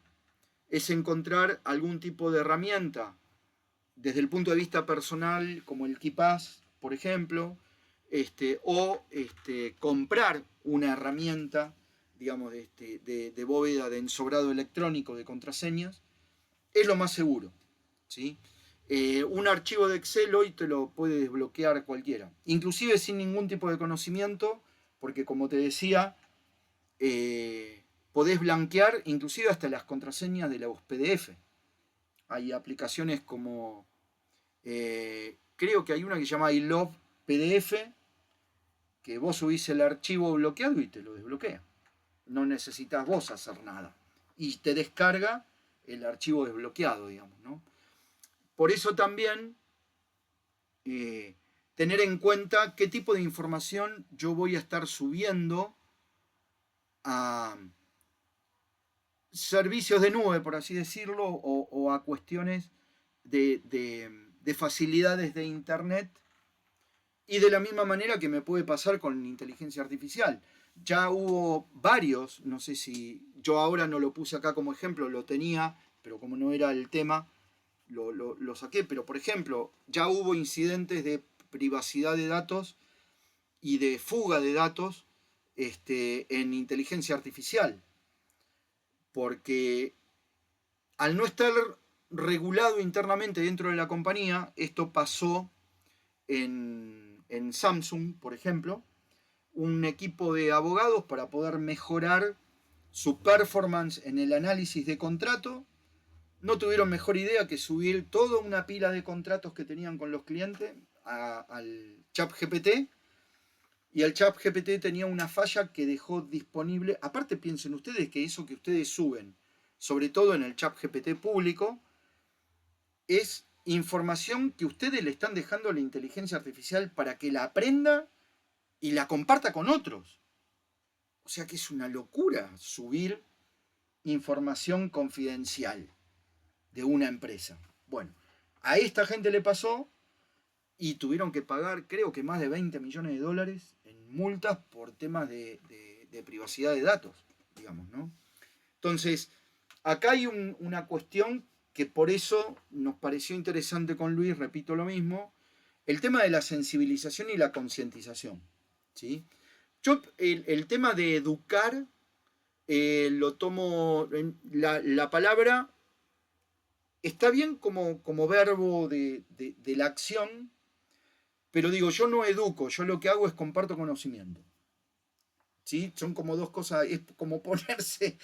es encontrar algún tipo de herramienta desde el punto de vista personal, como el KeePass, por ejemplo, o comprar una herramienta, digamos, de bóveda de ensobrado electrónico de contraseñas, es lo más seguro, ¿sí? Un archivo de Excel hoy te lo puede desbloquear cualquiera, inclusive sin ningún tipo de conocimiento, porque como te decía, podés blanquear inclusive hasta las contraseñas de los PDF. Hay aplicaciones como, creo que hay una que se llama I Love PDF, que vos subís el archivo bloqueado y te lo desbloquea. No necesitas vos hacer nada. Y te descarga el archivo desbloqueado, digamos, ¿no? Por eso también tener en cuenta qué tipo de información yo voy a estar subiendo a servicios de nube, por así decirlo, o a cuestiones de facilidades de Internet. Y de la misma manera que me puede pasar con inteligencia artificial. Ya hubo varios, no sé si yo ahora no lo puse acá como ejemplo, lo tenía, pero como no era el tema, lo saqué. Pero por ejemplo, ya hubo incidentes de privacidad de datos y de fuga de datos en inteligencia artificial. Porque al no estar regulado internamente dentro de la compañía, esto pasó en Samsung, por ejemplo, un equipo de abogados para poder mejorar su performance en el análisis de contrato, no tuvieron mejor idea que subir toda una pila de contratos que tenían con los clientes al ChatGPT, y el ChatGPT tenía una falla que dejó disponible. Aparte, piensen ustedes que eso que ustedes suben, sobre todo en el ChatGPT público, es información que ustedes le están dejando a la inteligencia artificial para que la aprenda y la comparta con otros. O sea que es una locura subir información confidencial de una empresa. Bueno, a esta gente le pasó y tuvieron que pagar, creo que más de 20 millones de dólares en multas por temas de privacidad de datos, digamos, ¿no? Entonces, acá hay una cuestión que por eso nos pareció interesante con Luis, repito lo mismo, el tema de la sensibilización y la concientización, ¿sí? Yo el tema de educar lo tomo, la palabra está bien como verbo de la acción, pero digo, yo no educo, yo lo que hago es comparto conocimiento. ¿Sí? Son como dos cosas, es como ponerse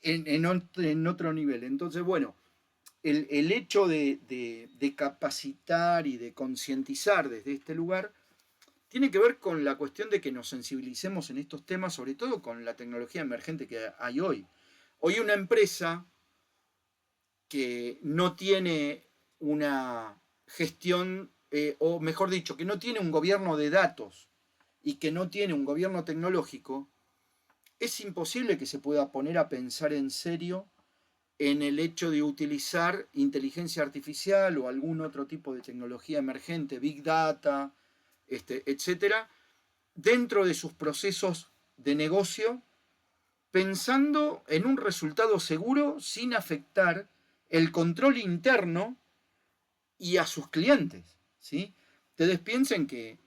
en otro nivel. Entonces, bueno, el hecho de capacitar y de concientizar desde este lugar tiene que ver con la cuestión de que nos sensibilicemos en estos temas, sobre todo con la tecnología emergente que hay hoy. Hoy una empresa que no tiene una gestión, o mejor dicho, que no tiene un gobierno de datos y que no tiene un gobierno tecnológico, es imposible que se pueda poner a pensar en serio en el hecho de utilizar inteligencia artificial o algún otro tipo de tecnología emergente, big data, etcétera, dentro de sus procesos de negocio, pensando en un resultado seguro sin afectar el control interno y a sus clientes, ¿sí? Ustedes piensen que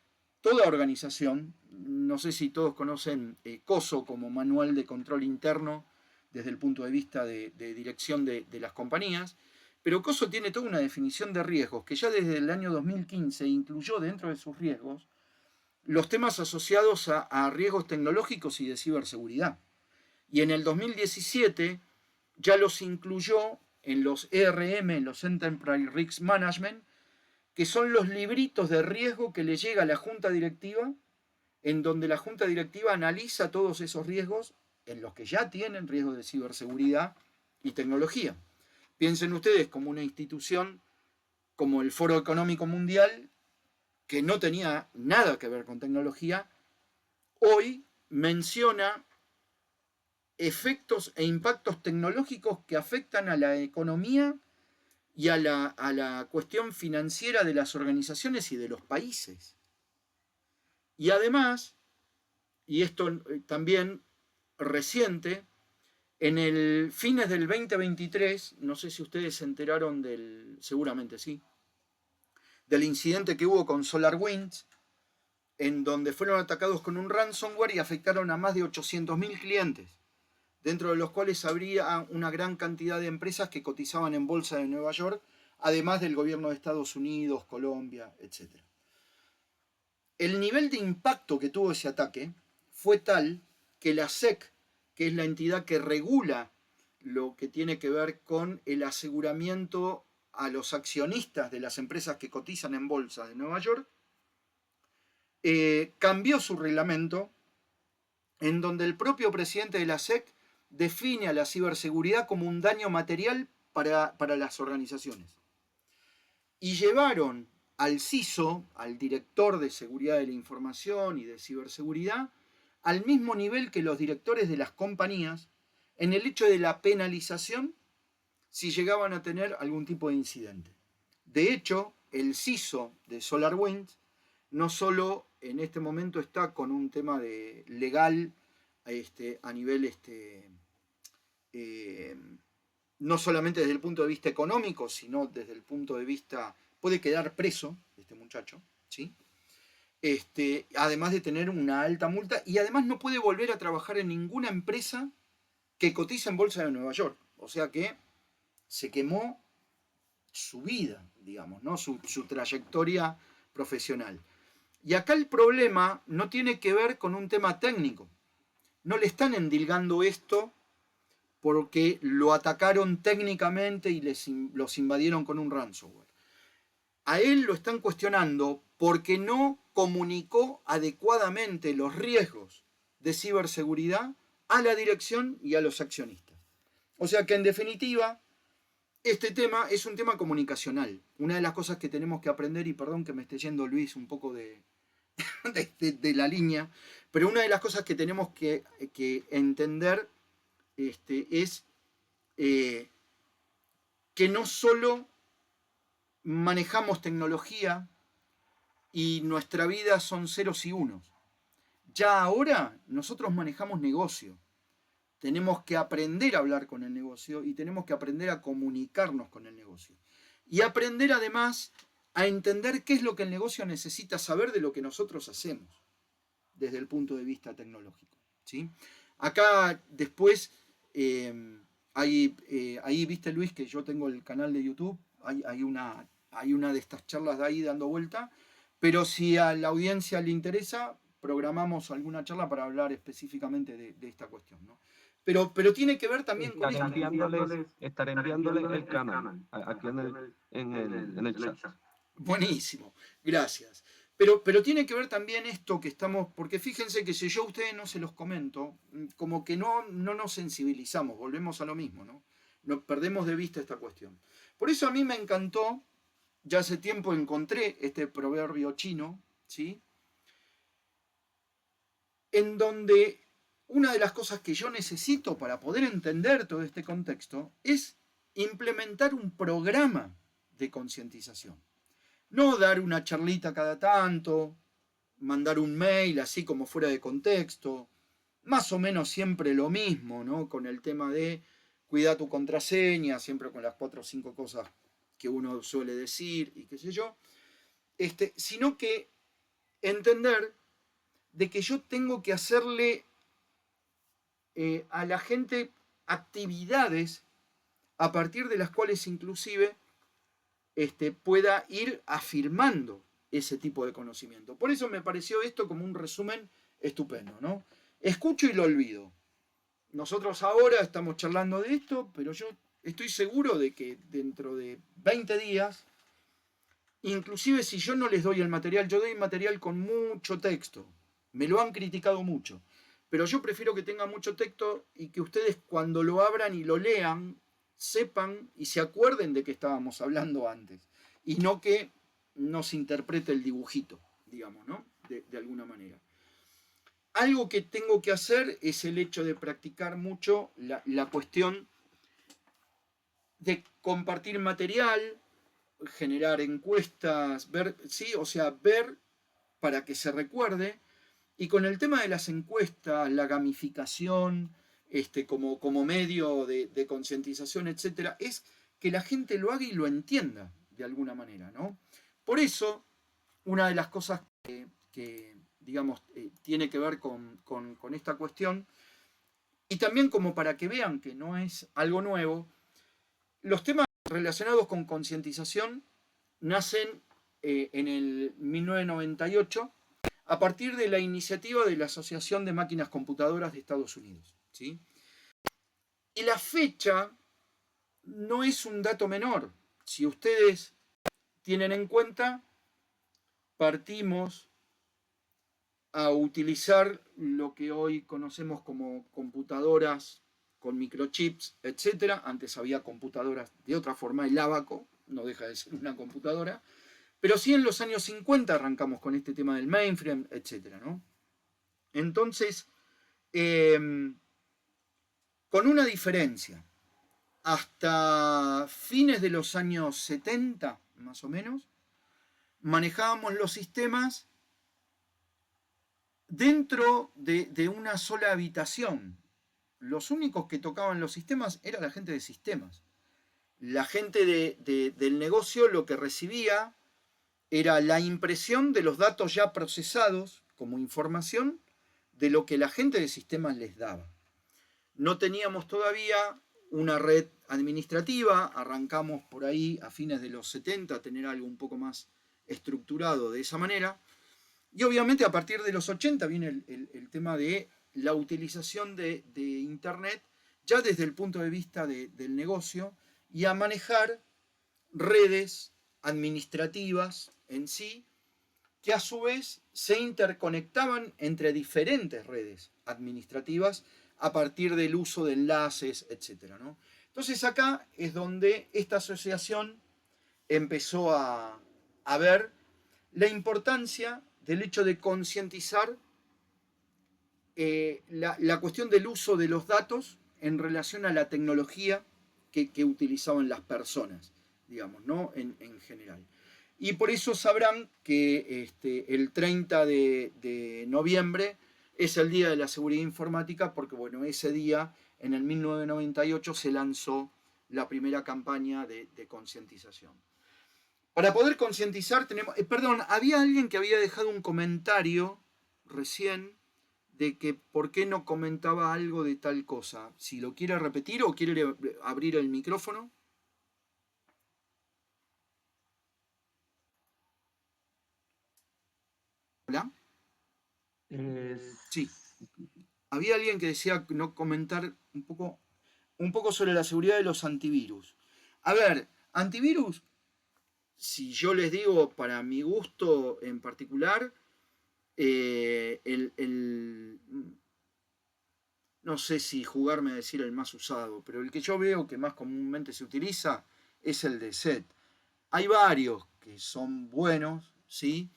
toda organización, no sé si todos conocen COSO como manual de control interno desde el punto de vista de dirección de las compañías, pero COSO tiene toda una definición de riesgos que ya desde el año 2015 incluyó dentro de sus riesgos los temas asociados a riesgos tecnológicos y de ciberseguridad. Y en el 2017 ya los incluyó en los ERM, en los Enterprise Risk Management, que son los libritos de riesgo que le llega a la junta directiva, en donde la junta directiva analiza todos esos riesgos, en los que ya tienen riesgos de ciberseguridad y tecnología. Piensen ustedes como una institución como el Foro Económico Mundial, que no tenía nada que ver con tecnología, hoy menciona efectos e impactos tecnológicos que afectan a la economía y a la cuestión financiera de las organizaciones y de los países. Y además, y esto también reciente, en el fines del 2023, no sé si ustedes se enteraron seguramente sí, del incidente que hubo con SolarWinds, en donde fueron atacados con un ransomware y afectaron a más de 800.000 clientes, dentro de los cuales habría una gran cantidad de empresas que cotizaban en bolsa de Nueva York, además del gobierno de Estados Unidos, Colombia, etc. El nivel de impacto que tuvo ese ataque fue tal que la SEC, que es la entidad que regula lo que tiene que ver con el aseguramiento a los accionistas de las empresas que cotizan en bolsa de Nueva York, cambió su reglamento en donde el propio presidente de la SEC define a la ciberseguridad como un daño material para las organizaciones. Y llevaron al CISO, al director de seguridad de la información y de ciberseguridad, al mismo nivel que los directores de las compañías en el hecho de la penalización si llegaban a tener algún tipo de incidente. De hecho, el CISO de SolarWinds no solo en este momento está con un tema de legal a nivel no solamente desde el punto de vista económico, sino desde el punto de vista, puede quedar preso este muchacho, ¿sí? Además de tener una alta multa, y además no puede volver a trabajar en ninguna empresa que cotiza en bolsa de Nueva York. O sea que se quemó su vida, digamos, ¿no? Su trayectoria profesional. Y acá el problema no tiene que ver con un tema técnico. No le están endilgando esto porque lo atacaron técnicamente y los invadieron con un ransomware. A él lo están cuestionando porque no comunicó adecuadamente los riesgos de ciberseguridad a la dirección y a los accionistas. O sea que en definitiva, este tema es un tema comunicacional. Una de las cosas que tenemos que aprender, y perdón que me esté yendo Luis un poco de la línea, pero una de las cosas que tenemos que entender es que no solo manejamos tecnología y nuestra vida son ceros y unos. Ya ahora nosotros manejamos negocio. Tenemos que aprender a hablar con el negocio y tenemos que aprender a comunicarnos con el negocio. Y aprender además a entender qué es lo que el negocio necesita saber de lo que nosotros hacemos desde el punto de vista tecnológico, ¿sí? Acá después, ahí viste Luis que yo tengo el canal de YouTube, hay una de estas charlas de ahí dando vuelta, pero si a la audiencia le interesa, programamos alguna charla para hablar específicamente de esta cuestión, ¿no? Pero tiene que ver también con esto. Estaré enviándoles el canal aquí en el chat. Buenísimo, gracias. Pero tiene que ver también esto que estamos, porque fíjense que si yo a ustedes no se los comento, como que no nos sensibilizamos, volvemos a lo mismo, ¿no? Nos perdemos de vista esta cuestión. Por eso a mí me encantó, ya hace tiempo encontré este proverbio chino, ¿sí? En donde una de las cosas que yo necesito para poder entender todo este contexto es implementar un programa de concientización. No dar una charlita cada tanto, mandar un mail así como fuera de contexto, más o menos siempre lo mismo, ¿no? Con el tema de cuida tu contraseña, siempre con las 4 o 5 cosas que uno suele decir y qué sé yo, sino que entender de que yo tengo que hacerle a la gente actividades a partir de las cuales inclusive pueda ir afirmando ese tipo de conocimiento. Por eso me pareció esto como un resumen estupendo, ¿no? Escucho y lo olvido. Nosotros ahora estamos charlando de esto, pero yo estoy seguro de que dentro de 20 días, inclusive si yo no les doy el material, yo doy material con mucho texto. Me lo han criticado mucho. Pero yo prefiero que tenga mucho texto y que ustedes cuando lo abran y lo lean, sepan y se acuerden de que estábamos hablando antes. Y no que nos interprete el dibujito, digamos, ¿no? De alguna manera. Algo que tengo que hacer es el hecho de practicar mucho la cuestión de compartir material, generar encuestas, ver, sí, o sea, ver para que se recuerde. Y con el tema de las encuestas, la gamificación, como medio de concientización, etcétera, es que la gente lo haga y lo entienda de alguna manera, ¿no? Por eso, una de las cosas que digamos, tiene que ver con esta cuestión, y también como para que vean que no es algo nuevo, los temas relacionados con concientización nacen en el 1998 a partir de la iniciativa de la Asociación de Máquinas Computadoras de Estados Unidos, ¿sí? Y la fecha no es un dato menor. Si ustedes tienen en cuenta, partimos a utilizar lo que hoy conocemos como computadoras con microchips, etc. Antes había computadoras de otra forma, el ábaco no deja de ser una computadora, pero sí en los años 50 arrancamos con este tema del mainframe, etc., ¿no? Entonces, con una diferencia, hasta fines de los años 70, más o menos, manejábamos los sistemas dentro de una sola habitación. Los únicos que tocaban los sistemas era la gente de sistemas. La gente del negocio lo que recibía era la impresión de los datos ya procesados como información de lo que la gente de sistemas les daba. No teníamos todavía una red administrativa, arrancamos por ahí a fines de los 70 a tener algo un poco más estructurado de esa manera, y obviamente a partir de los 80 viene el tema de la utilización de Internet ya desde el punto de vista del negocio, y a manejar redes administrativas en sí, que a su vez se interconectaban entre diferentes redes administrativas a partir del uso de enlaces, etc., ¿no? Entonces acá es donde esta asociación empezó a ver la importancia del hecho de concientizar la cuestión del uso de los datos en relación a la tecnología que utilizaban las personas, digamos, ¿no? En general. Y por eso sabrán que el 30 de noviembre es el Día de la Seguridad Informática, porque bueno, ese día, en el 1998, se lanzó la primera campaña de concientización. Para poder concientizar tenemos... perdón, había alguien que había dejado un comentario recién de que por qué no comentaba algo de tal cosa. Si lo quiere repetir o quiere abrir el micrófono. ¿Hola? Sí. Había alguien que decía no comentar un poco sobre la seguridad de los antivirus. A ver, antivirus, si yo les digo para mi gusto en particular, no sé si jugarme a decir el más usado, pero el que yo veo que más comúnmente se utiliza es el de SET. Hay varios que son buenos, ¿sí?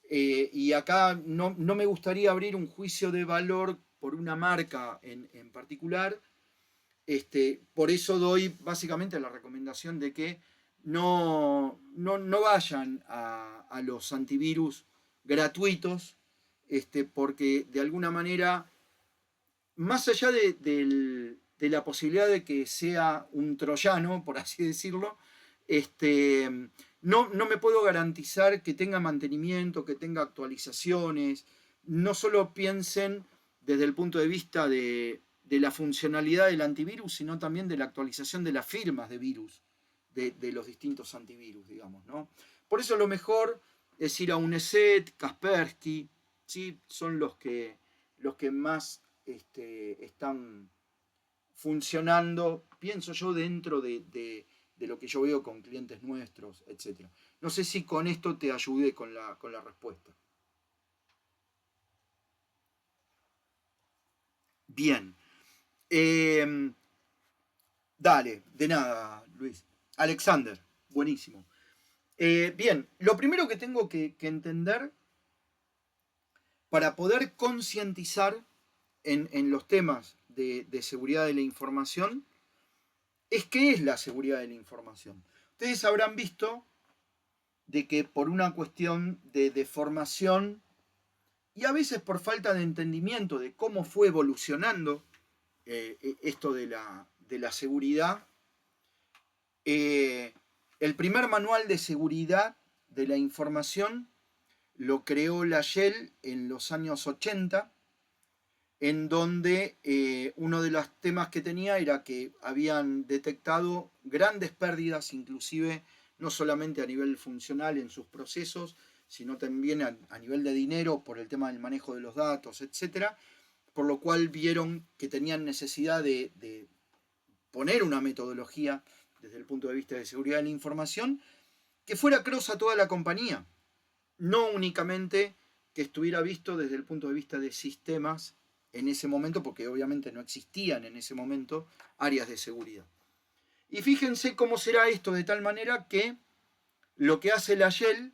Y acá no me gustaría abrir un juicio de valor por una marca en particular. Por eso doy básicamente la recomendación de que no vayan a los antivirus gratuitos, porque de alguna manera, más allá de la posibilidad de que sea un troyano, por así decirlo, no me puedo garantizar que tenga mantenimiento, que tenga actualizaciones. No solo piensen desde el punto de vista de la funcionalidad del antivirus, sino también de la actualización de las firmas de virus de los distintos antivirus, digamos, ¿no? Por eso lo mejor es ir a un ESET, Kaspersky, ¿sí? Son los que más están funcionando, pienso yo, dentro de lo que yo veo con clientes nuestros, etc. No sé si con esto te ayudé con la respuesta. Bien. Dale, de nada, Luis. Alexander, buenísimo. Bien, lo primero que tengo que entender para poder concientizar en los temas de seguridad de la información es qué es la seguridad de la información. Ustedes habrán visto de que por una cuestión de formación y a veces por falta de entendimiento de cómo fue evolucionando esto de la seguridad, el primer manual de seguridad de la información lo creó la Shell en los años 80, en donde uno de los temas que tenía era que habían detectado grandes pérdidas, inclusive no solamente a nivel funcional en sus procesos, sino también a nivel de dinero por el tema del manejo de los datos, etc. Por lo cual vieron que tenían necesidad de poner una metodología desde el punto de vista de seguridad de la información que fuera cross a toda la compañía, no únicamente que estuviera visto desde el punto de vista de sistemas en ese momento, porque obviamente no existían en ese momento áreas de seguridad. Y fíjense cómo será esto de tal manera que lo que hace la Shell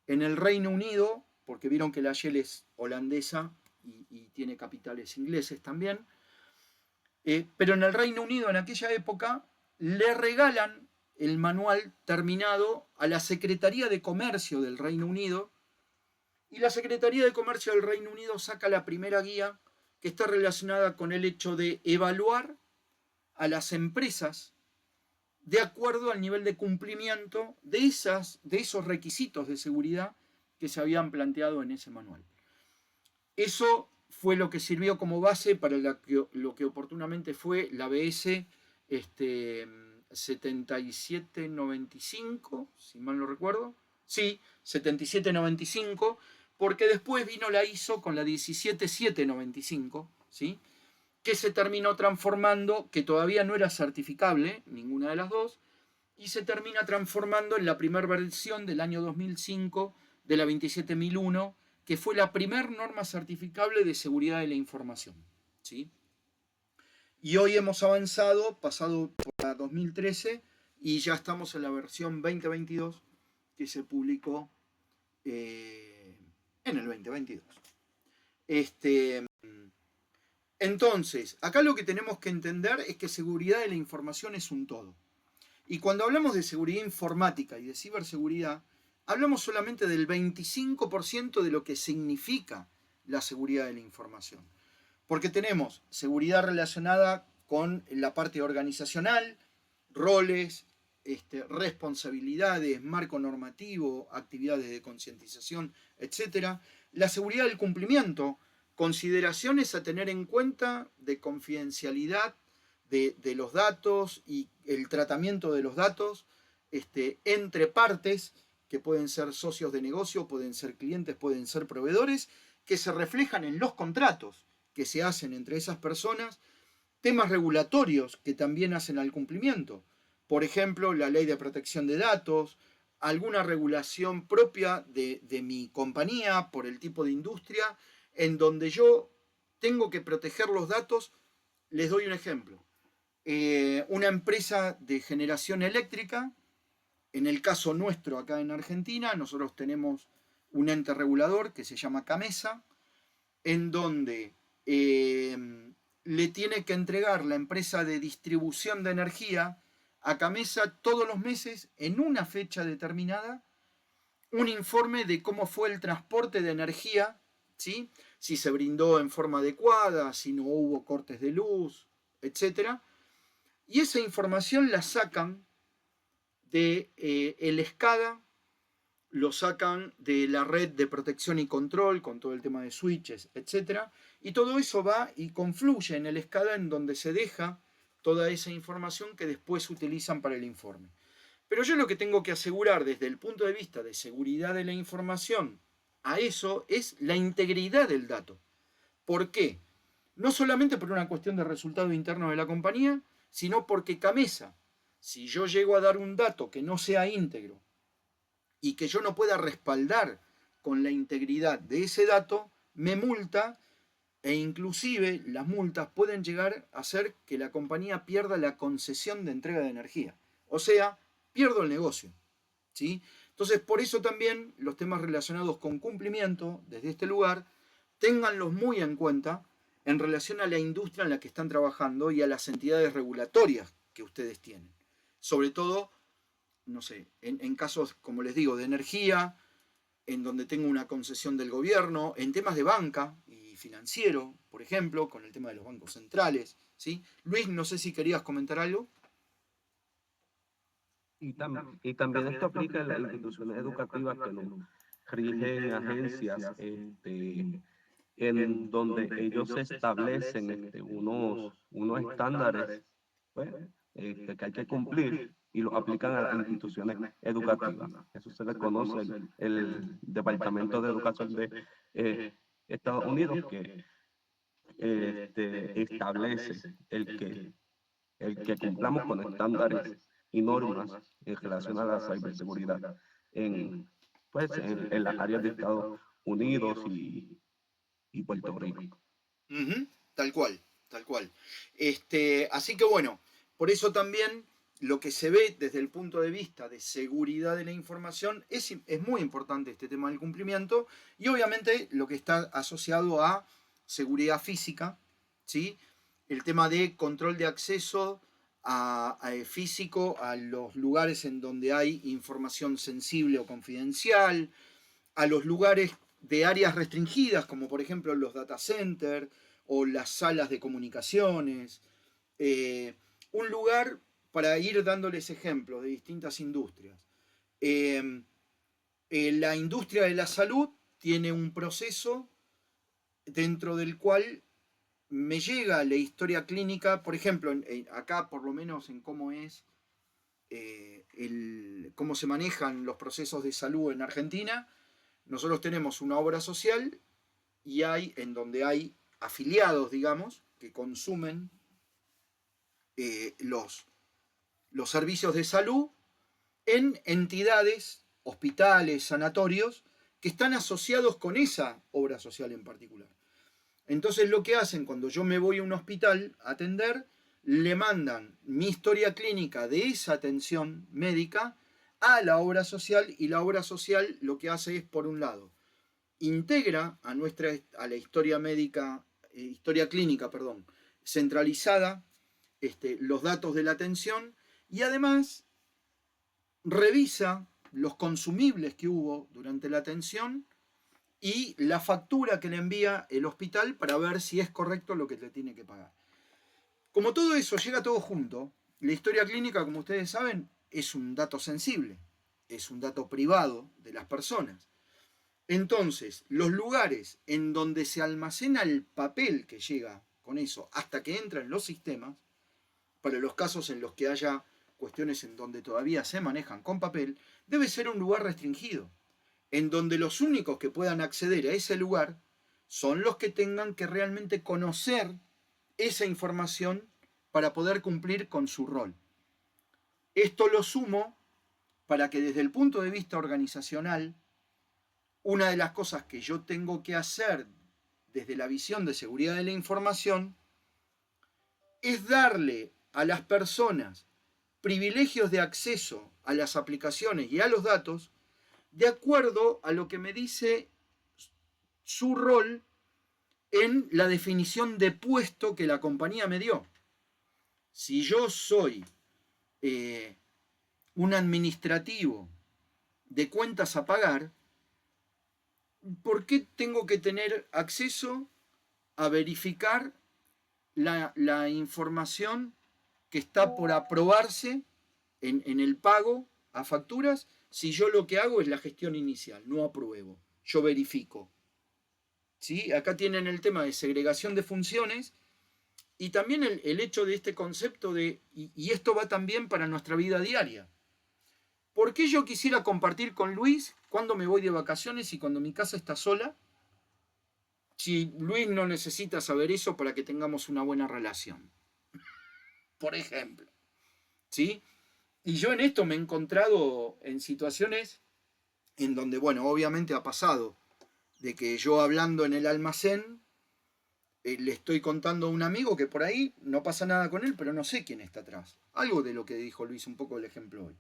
en el Reino Unido, porque vieron que la Shell es holandesa y tiene capitales ingleses también, pero en el Reino Unido en aquella época le regalan el manual terminado a la Secretaría de Comercio del Reino Unido, y la Secretaría de Comercio del Reino Unido saca la primera guía que está relacionada con el hecho de evaluar a las empresas de acuerdo al nivel de cumplimiento de esos requisitos de seguridad que se habían planteado en ese manual. Eso fue lo que sirvió como base para lo que oportunamente fue la BS 7795, si mal no recuerdo. Sí, 7795, porque después vino la ISO con la 17795, ¿sí? que se terminó transformando, que todavía no era certificable, ninguna de las dos, y se termina transformando en la primera versión del año 2005 de la 27001, que fue la primera norma certificable de seguridad de la información. ¿Sí? Y hoy hemos avanzado, pasado por la 2013, y ya estamos en la versión 2022 que se publicó en el 2022. Entonces, acá lo que tenemos que entender es que seguridad de la información es un todo. Y cuando hablamos de seguridad informática y de ciberseguridad, hablamos solamente del 25% de lo que significa la seguridad de la información. Porque tenemos seguridad relacionada con la parte organizacional, roles, responsabilidades, marco normativo, actividades de concientización, etc. La seguridad del cumplimiento, consideraciones a tener en cuenta de confidencialidad de los datos y el tratamiento de los datos entre partes que pueden ser socios de negocio, pueden ser clientes, pueden ser proveedores, que se reflejan en los contratos que se hacen entre esas personas, temas regulatorios que también hacen al cumplimiento. Por ejemplo, la ley de protección de datos, alguna regulación propia de mi compañía por el tipo de industria, en donde yo tengo que proteger los datos. Les doy un ejemplo. Una empresa de generación eléctrica, en el caso nuestro acá en Argentina, nosotros tenemos un ente regulador que se llama CAMESA, en donde le tiene que entregar la empresa de distribución de energía a CAMESA todos los meses, en una fecha determinada, un informe de cómo fue el transporte de energía, ¿sí? Si se brindó en forma adecuada, si no hubo cortes de luz, etc. Y esa información la sacan de el SCADA, lo sacan de la red de protección y control con todo el tema de switches, etc. Y todo eso va y confluye en el SCADA, en donde se deja toda esa información que después utilizan para el informe. Pero yo lo que tengo que asegurar desde el punto de vista de seguridad de la información a eso es la integridad del dato. ¿Por qué? No solamente por una cuestión de resultado interno de la compañía, sino porque CAMESA, si yo llego a dar un dato que no sea íntegro y que yo no pueda respaldar con la integridad de ese dato, me multa, e inclusive las multas pueden llegar a hacer que la compañía pierda la concesión de entrega de energía. O sea, pierdo el negocio. ¿Sí? Entonces, por eso también los temas relacionados con cumplimiento, desde este lugar, ténganlos muy en cuenta en relación a la industria en la que están trabajando y a las entidades regulatorias que ustedes tienen. Sobre todo, no sé, en casos, como les digo, de energía, en donde tengo una concesión del gobierno, en temas de banca y financiero, por ejemplo, con el tema de los bancos centrales. ¿Sí? Luis, no sé si querías comentar algo. Y también esto aplica en las instituciones educativas que nos rigen agencias, en donde ellos establecen unos estándares, pues, que hay que cumplir y los aplican a las instituciones educativas. Eso se le conoce el Departamento de Educación de Estados Unidos, que establece el que cumplamos con estándares y normas en relación a la ciberseguridad en las áreas de Estados Unidos y Puerto Rico. Tal cual, tal cual. Así que bueno, por eso también lo que se ve desde el punto de vista de seguridad de la información es muy importante este tema del cumplimiento, y obviamente lo que está asociado a seguridad física, ¿sí? El tema de control de acceso físico a los lugares en donde hay información sensible o confidencial, a los lugares de áreas restringidas, como por ejemplo los data centers o las salas de comunicaciones. Un lugar, para ir dándoles ejemplos de distintas industrias. La industria de la salud tiene un proceso dentro del cual me llega la historia clínica, por ejemplo, acá por lo menos en cómo es cómo se manejan los procesos de salud en Argentina. Nosotros tenemos una obra social y hay en donde hay afiliados, digamos, que consumen los servicios de salud en entidades, hospitales, sanatorios, que están asociados con esa obra social en particular. Entonces lo que hacen cuando yo me voy a un hospital a atender, le mandan mi historia clínica de esa atención médica a la obra social, y la obra social lo que hace es, por un lado, integra a la historia médica, historia clínica, perdón, centralizada, los datos de la atención, y además revisa los consumibles que hubo durante la atención y la factura que le envía el hospital para ver si es correcto lo que le tiene que pagar. Como todo eso llega todo junto, la historia clínica, como ustedes saben, es un dato sensible, es un dato privado de las personas. Entonces, los lugares en donde se almacena el papel que llega con eso hasta que entra en los sistemas, para los casos en los que haya cuestiones en donde todavía se manejan con papel, debe ser un lugar restringido, en donde los únicos que puedan acceder a ese lugar son los que tengan que realmente conocer esa información para poder cumplir con su rol. Esto lo sumo para que desde el punto de vista organizacional, una de las cosas que yo tengo que hacer desde la visión de seguridad de la información es darle a las personas privilegios de acceso a las aplicaciones y a los datos de acuerdo a lo que me dice su rol en la definición de puesto que la compañía me dio. Si yo soy un administrativo de cuentas a pagar, ¿por qué tengo que tener acceso a verificar la información que está por aprobarse en el pago a facturas, si yo lo que hago es la gestión inicial, no apruebo, yo verifico? ¿Sí? Acá tienen el tema de segregación de funciones y también el hecho de este concepto de, y esto va también para nuestra vida diaria. ¿Por qué yo quisiera compartir con Luis cuando me voy de vacaciones y cuando mi casa está sola? Si Luis no necesita saber eso para que tengamos una buena relación, por ejemplo. ¿Sí? Y yo en esto me he encontrado en situaciones en donde, bueno, obviamente ha pasado de que yo hablando en el almacén, le estoy contando a un amigo que por ahí no pasa nada con él, pero no sé quién está atrás. Algo de lo que dijo Luis, un poco el ejemplo hoy.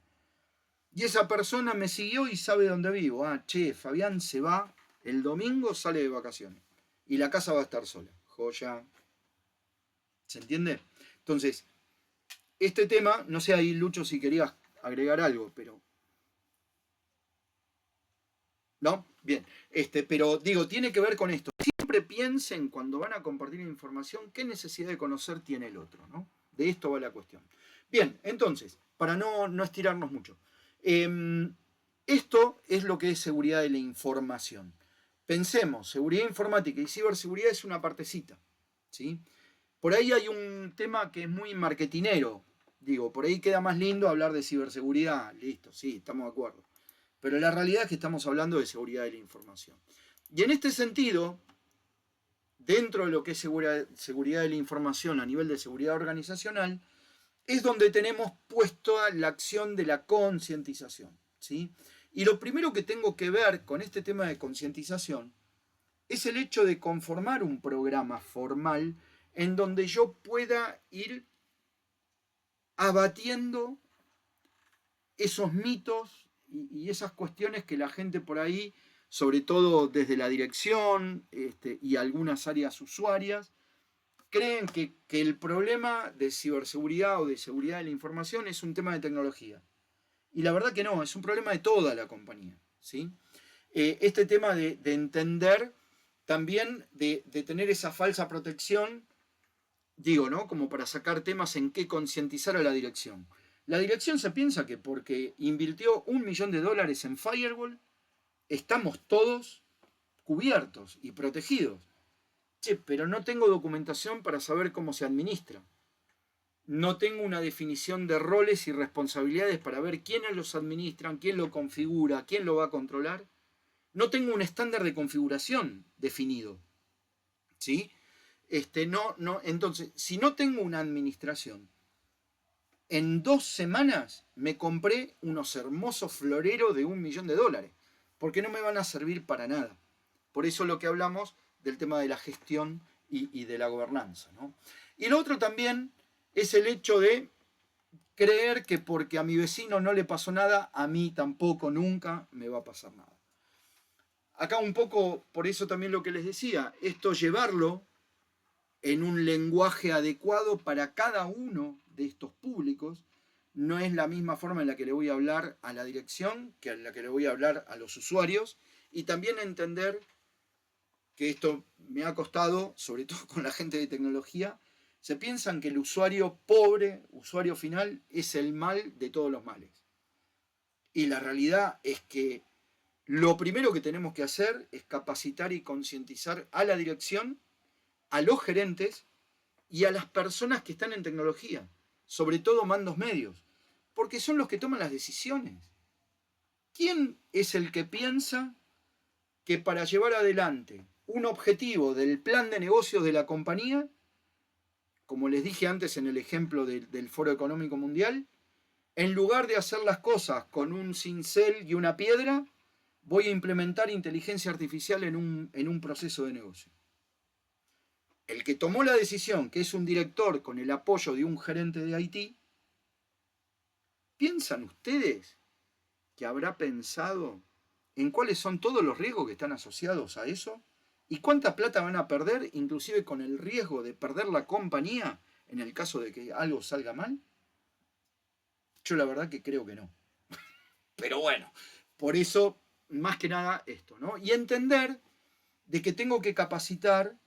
Y esa persona me siguió y sabe dónde vivo. Ah, che, Fabián se va el domingo, sale de vacaciones. Y la casa va a estar sola. Joya. ¿Se entiende? Entonces, este tema, no sé ahí, Lucho, si querías agregar algo, pero... ¿No? Bien. Pero digo, tiene que ver con esto. Siempre piensen cuando van a compartir información qué necesidad de conocer tiene el otro, ¿no? De esto va la cuestión. Bien, entonces, para no estirarnos mucho. Esto es lo que es seguridad de la información. Pensemos, seguridad informática y ciberseguridad es una partecita, ¿sí? Por ahí hay un tema que es muy marketinero. Digo, por ahí queda más lindo hablar de ciberseguridad. Listo, sí, estamos de acuerdo. Pero la realidad es que estamos hablando de seguridad de la información. Y en este sentido, dentro de lo que es seguridad de la información a nivel de seguridad organizacional, es donde tenemos puesta la acción de la concientización, ¿sí? Y lo primero que tengo que ver con este tema de concientización es el hecho de conformar un programa formal en donde yo pueda ir abatiendo esos mitos y esas cuestiones que la gente por ahí, sobre todo desde la dirección y algunas áreas usuarias, creen que el problema de ciberseguridad o de seguridad de la información es un tema de tecnología. Y la verdad que no, es un problema de toda la compañía, ¿sí? Este tema de entender también, de tener esa falsa protección, digo, ¿no? Como para sacar temas en qué concientizar a la dirección. La dirección se piensa que porque invirtió $1 millón en firewall, estamos todos cubiertos y protegidos. Che, pero no tengo documentación para saber cómo se administra. No tengo una definición de roles y responsabilidades para ver quiénes los administran, quién lo configura, quién lo va a controlar. No tengo un estándar de configuración definido, ¿sí? Entonces, si no tengo una administración, en 2 semanas me compré unos hermosos floreros de $1.000.000, porque no me van a servir para nada. Por eso lo que hablamos del tema de la gestión y de la gobernanza, ¿no? Y lo otro también es el hecho de creer que porque a mi vecino no le pasó nada, a mí tampoco nunca me va a pasar nada. Acá un poco, por eso también lo que les decía, esto llevarlo en un lenguaje adecuado para cada uno de estos públicos, no es la misma forma en la que le voy a hablar a la dirección que en la que le voy a hablar a los usuarios, y también entender que esto me ha costado, sobre todo con la gente de tecnología, se piensan que el usuario pobre, usuario final, es el mal de todos los males. Y la realidad es que lo primero que tenemos que hacer es capacitar y concientizar a la dirección, a los gerentes y a las personas que están en tecnología, sobre todo mandos medios, porque son los que toman las decisiones. ¿Quién es el que piensa que para llevar adelante un objetivo del plan de negocios de la compañía, como les dije antes en el ejemplo del Foro Económico Mundial, en lugar de hacer las cosas con un cincel y una piedra, voy a implementar inteligencia artificial en un proceso de negocio? El que tomó la decisión, que es un director con el apoyo de un gerente de IT, ¿piensan ustedes que habrá pensado en cuáles son todos los riesgos que están asociados a eso? ¿Y cuánta plata van a perder, inclusive con el riesgo de perder la compañía en el caso de que algo salga mal? Yo la verdad que creo que no. Pero bueno, por eso, más que nada esto, ¿no? Y entender de que tengo que capacitar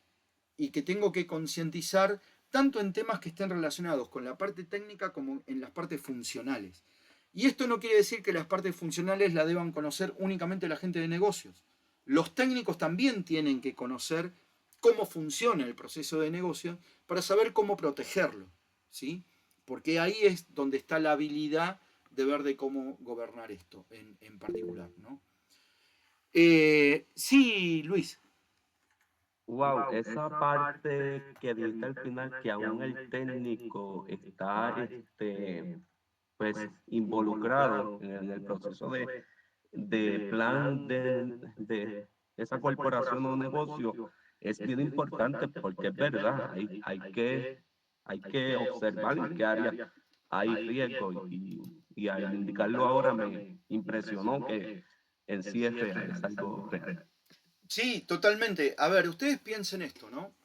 y que tengo que concientizar tanto en temas que estén relacionados con la parte técnica como en las partes funcionales. Y esto no quiere decir que las partes funcionales la deban conocer únicamente la gente de negocios. Los técnicos también tienen que conocer cómo funciona el proceso de negocio para saber cómo protegerlo, ¿sí? Porque ahí es donde está la habilidad de ver de cómo gobernar esto en particular, ¿no? Sí, Luis. Wow, esa parte que dijiste al final, que aún el técnico está, pues, involucrado en el proceso de plan de esa corporación o negocio, es bien importante porque es verdad, hay que observar en qué áreas hay riesgo y al indicarlo ahora me impresionó que en sí es real, es algo real. Sí, totalmente. A ver, ustedes piensen esto, ¿no?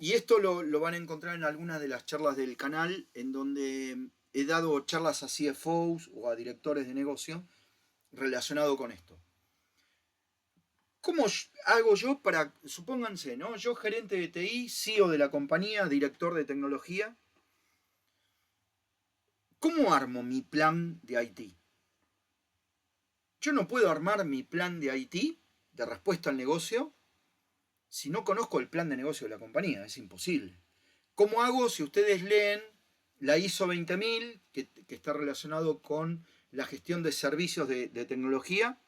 Y esto lo van a encontrar en algunas de las charlas del canal, en donde he dado charlas a CFOs o a directores de negocio relacionado con esto. ¿Cómo hago yo para, supónganse, ¿no? Yo gerente de TI, CEO de la compañía, director de tecnología, ¿cómo armo mi plan de IT? Yo no puedo armar mi plan de IT, de respuesta al negocio, si no conozco el plan de negocio de la compañía, es imposible. ¿Cómo hago si ustedes leen la ISO 20000, que está relacionado con la gestión de servicios de tecnología,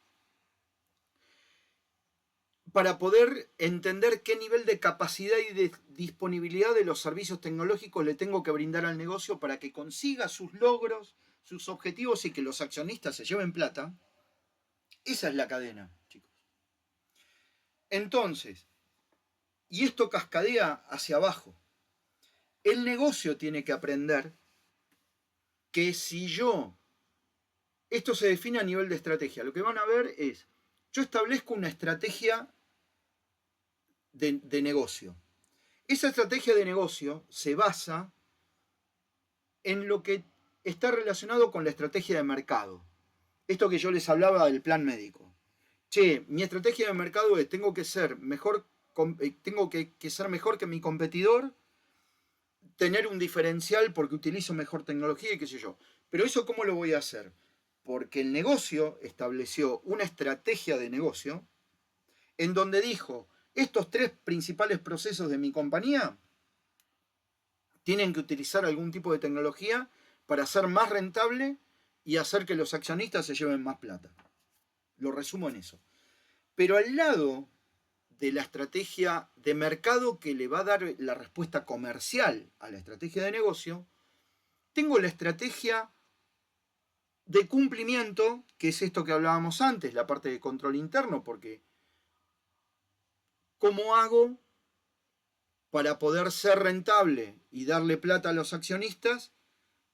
para poder entender qué nivel de capacidad y de disponibilidad de los servicios tecnológicos le tengo que brindar al negocio para que consiga sus logros, sus objetivos y que los accionistas se lleven plata? Esa es la cadena, chicos. Entonces, y esto cascadea hacia abajo. El negocio tiene que aprender que si yo, esto se define a nivel de estrategia, lo que van a ver es, yo establezco una estrategia de negocio. Esa estrategia de negocio se basa en lo que está relacionado con la estrategia de mercado. Esto que yo les hablaba del plan médico. Che, mi estrategia de mercado es, tengo que ser mejor, tengo que ser mejor que mi competidor, tener un diferencial porque utilizo mejor tecnología y qué sé yo. Pero eso ¿cómo lo voy a hacer? Porque el negocio estableció una estrategia de negocio en donde dijo, estos 3 principales procesos de mi compañía tienen que utilizar algún tipo de tecnología para ser más rentable y hacer que los accionistas se lleven más plata. Lo resumo en eso. Pero al lado de la estrategia de mercado que le va a dar la respuesta comercial a la estrategia de negocio, tengo la estrategia de cumplimiento, que es esto que hablábamos antes, la parte de control interno, porque ¿cómo hago para poder ser rentable y darle plata a los accionistas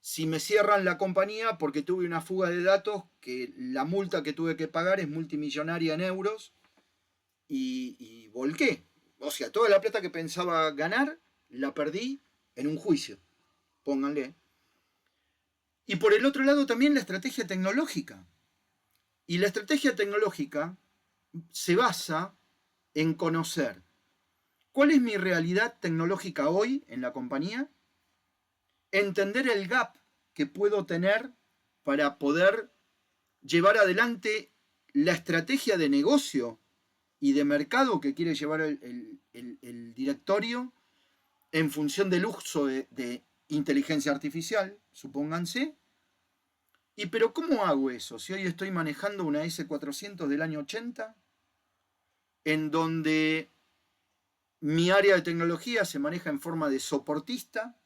si me cierran la compañía porque tuve una fuga de datos que la multa que tuve que pagar es multimillonaria en euros y volqué? O sea, toda la plata que pensaba ganar la perdí en un juicio, pónganle. Y por el otro lado también la estrategia tecnológica. Y la estrategia tecnológica se basa en conocer cuál es mi realidad tecnológica hoy en la compañía, entender el gap que puedo tener para poder llevar adelante la estrategia de negocio y de mercado que quiere llevar el directorio en función del uso de inteligencia artificial, supónganse. ¿Y pero cómo hago eso? Si hoy estoy manejando una S400 del año 80, en donde mi área de tecnología se maneja en forma de soportista,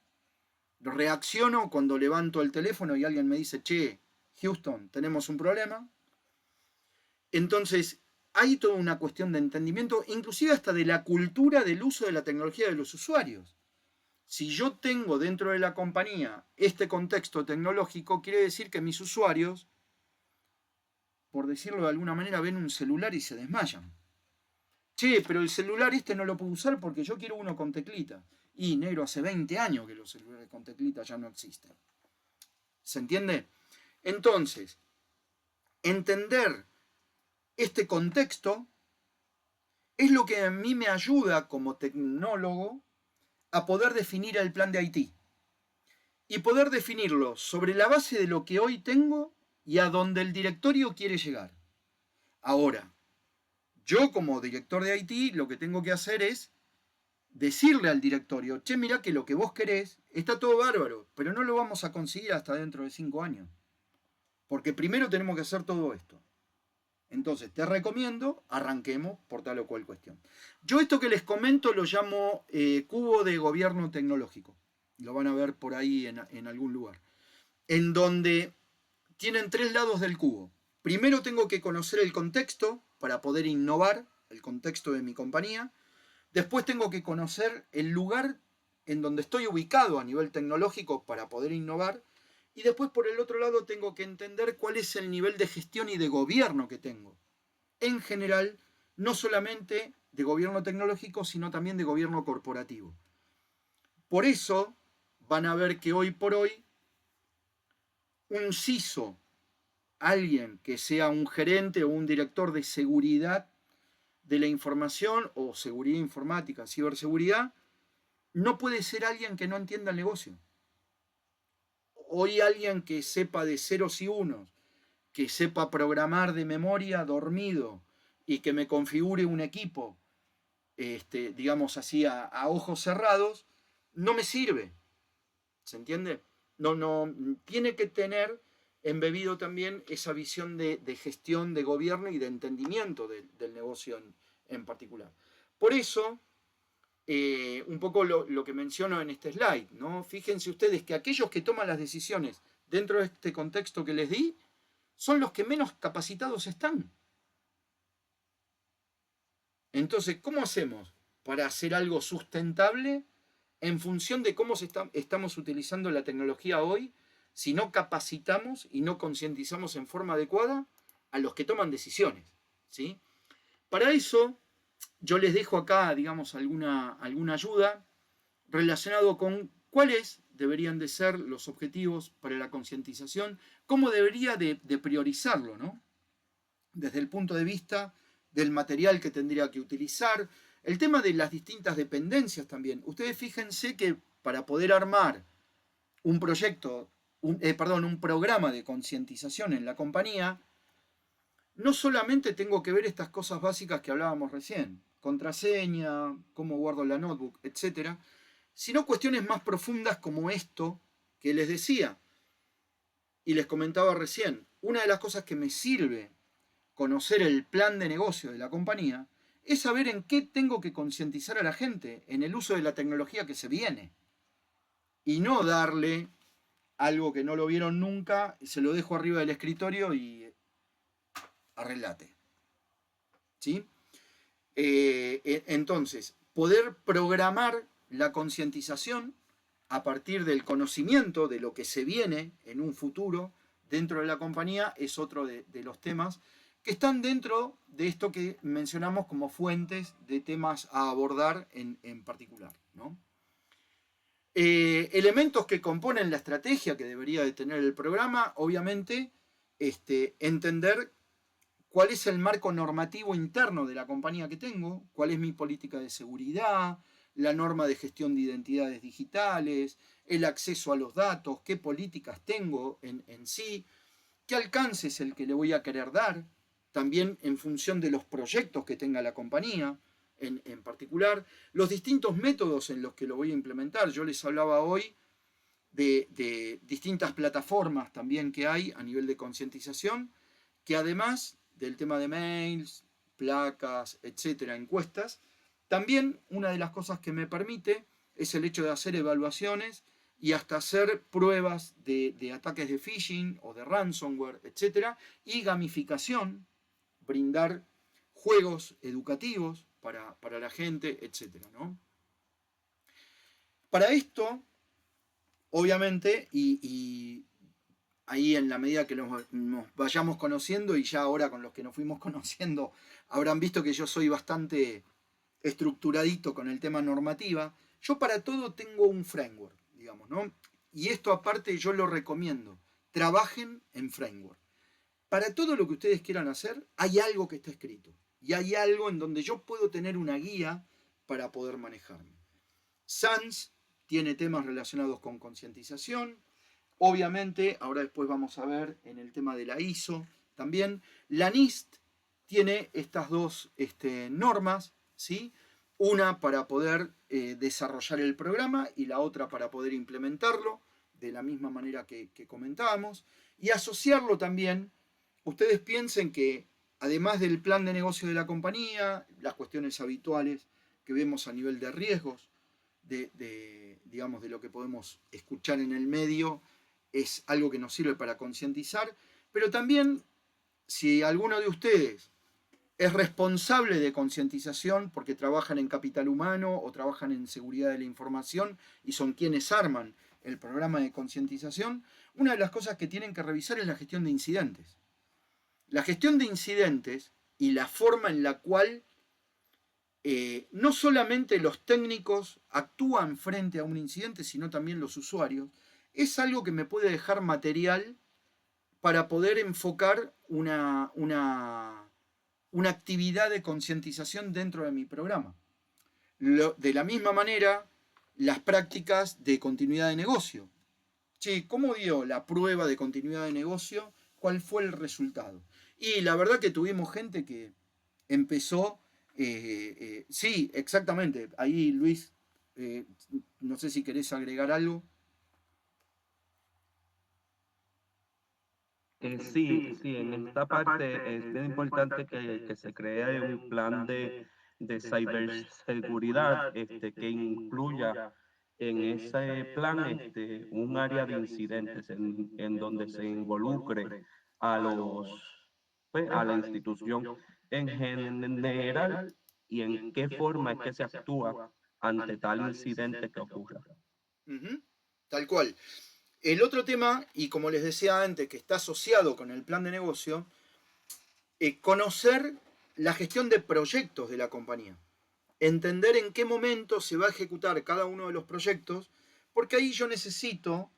reacciono cuando levanto el teléfono y alguien me dice, che, Houston, tenemos un problema. Entonces, hay toda una cuestión de entendimiento, inclusive hasta de la cultura del uso de la tecnología de los usuarios. Si yo tengo dentro de la compañía este contexto tecnológico, quiere decir que mis usuarios, por decirlo de alguna manera, ven un celular y se desmayan. Che, pero el celular este no lo puedo usar porque yo quiero uno con teclita. Y, negro, hace 20 años que los celulares con teclita ya no existen. ¿Se entiende? Entonces, entender este contexto es lo que a mí me ayuda como tecnólogo a poder definir el plan de IT. Y poder definirlo sobre la base de lo que hoy tengo y a donde el directorio quiere llegar. Ahora, yo como director de IT lo que tengo que hacer es decirle al directorio, che, mirá que lo que vos querés está todo bárbaro, pero no lo vamos a conseguir hasta dentro de 5 años. Porque primero tenemos que hacer todo esto. Entonces, te recomiendo, arranquemos por tal o cual cuestión. Yo esto que les comento lo llamo cubo de gobierno tecnológico. Lo van a ver por ahí en algún lugar. En donde tienen 3 lados del cubo. Primero tengo que conocer el contexto para poder innovar, el contexto de mi compañía. Después tengo que conocer el lugar en donde estoy ubicado a nivel tecnológico para poder innovar. Y después por el otro lado tengo que entender cuál es el nivel de gestión y de gobierno que tengo. En general, no solamente de gobierno tecnológico, sino también de gobierno corporativo. Por eso van a ver que hoy por hoy un CISO, alguien que sea un gerente o un director de seguridad de la información o seguridad informática, ciberseguridad, no puede ser alguien que no entienda el negocio. Hoy alguien que sepa de ceros y unos, que sepa programar de memoria dormido y que me configure un equipo, digamos así, a ojos cerrados, no me sirve. ¿Se entiende? No, tiene que tener embebido también esa visión de gestión, de gobierno y de entendimiento del negocio en particular. Por eso, un poco lo que menciono en este slide, ¿no? Fíjense ustedes que aquellos que toman las decisiones dentro de este contexto que les di, son los que menos capacitados están. Entonces, ¿cómo hacemos para hacer algo sustentable en función de cómo estamos utilizando la tecnología hoy, si no capacitamos y no concientizamos en forma adecuada a los que toman decisiones? ¿Sí? Para eso, yo les dejo acá, digamos, alguna ayuda relacionado con cuáles deberían de ser los objetivos para la concientización, cómo debería de priorizarlo, ¿no? Desde el punto de vista del material que tendría que utilizar, el tema de las distintas dependencias también. Ustedes fíjense que para poder armar un proyecto, un programa de concientización en la compañía, no solamente tengo que ver estas cosas básicas que hablábamos recién, contraseña, cómo guardo la notebook, etcétera, sino cuestiones más profundas como esto que les decía y les comentaba recién. Una de las cosas que me sirve conocer el plan de negocio de la compañía es saber en qué tengo que concientizar a la gente, en el uso de la tecnología que se viene. Y no darle algo que no lo vieron nunca, se lo dejo arriba del escritorio y arreglate. ¿Sí? Entonces, poder programar la concientización a partir del conocimiento de lo que se viene en un futuro dentro de la compañía es otro de los temas que están dentro de esto que mencionamos como fuentes de temas a abordar en particular, ¿no? Elementos que componen la estrategia que debería de tener el programa, obviamente, entender cuál es el marco normativo interno de la compañía que tengo, cuál es mi política de seguridad, la norma de gestión de identidades digitales, el acceso a los datos, qué políticas tengo en sí, qué alcance es el que le voy a querer dar, también en función de los proyectos que tenga la compañía en particular, los distintos métodos en los que lo voy a implementar. Yo les hablaba hoy de distintas plataformas también que hay a nivel de concientización, que además del tema de mails, placas, etcétera, encuestas, también una de las cosas que me permite es el hecho de hacer evaluaciones y hasta hacer pruebas de ataques de phishing o de ransomware, etcétera, y gamificación, brindar juegos educativos para la gente, etcétera, ¿no? Para esto, obviamente, y ahí en la medida que nos vayamos conociendo, y ya ahora con los que nos fuimos conociendo, habrán visto que yo soy bastante estructuradito con el tema normativa. Yo para todo tengo un framework, digamos, ¿no? Y esto aparte yo lo recomiendo. Trabajen en framework. Para todo lo que ustedes quieran hacer, hay algo que está escrito. Y hay algo en donde yo puedo tener una guía para poder manejarme. SANS tiene temas relacionados con concientización. Obviamente, ahora después vamos a ver en el tema de la ISO también. La NIST tiene estas dos normas, ¿sí? Una para poder desarrollar el programa y la otra para poder implementarlo de la misma manera que comentábamos. Y asociarlo también, ustedes piensen que además del plan de negocio de la compañía, las cuestiones habituales que vemos a nivel de riesgos, digamos, de lo que podemos escuchar en el medio, es algo que nos sirve para concientizar, pero también si alguno de ustedes es responsable de concientización porque trabajan en capital humano o trabajan en seguridad de la información y son quienes arman el programa de concientización, una de las cosas que tienen que revisar es la gestión de incidentes. La gestión de incidentes y la forma en la cual no solamente los técnicos actúan frente a un incidente, sino también los usuarios, es algo que me puede dejar material para poder enfocar una actividad de concientización dentro de mi programa. De la misma manera, las prácticas de continuidad de negocio. Che, ¿cómo dio la prueba de continuidad de negocio? ¿Cuál fue el resultado? Y la verdad que tuvimos gente que empezó, sí, exactamente, ahí Luis, no sé si querés agregar algo. Sí, en esta parte es bien importante que se cree un plan de ciberseguridad que incluya en ese plan un área de incidentes en donde se involucre a a la institución en general y en qué forma es que se actúa ante tal incidente que ocurra. Tal cual. El otro tema, y como les decía antes, que está asociado con el plan de negocio, es conocer la gestión de proyectos de la compañía. Entender en qué momento se va a ejecutar cada uno de los proyectos, porque ahí yo necesito,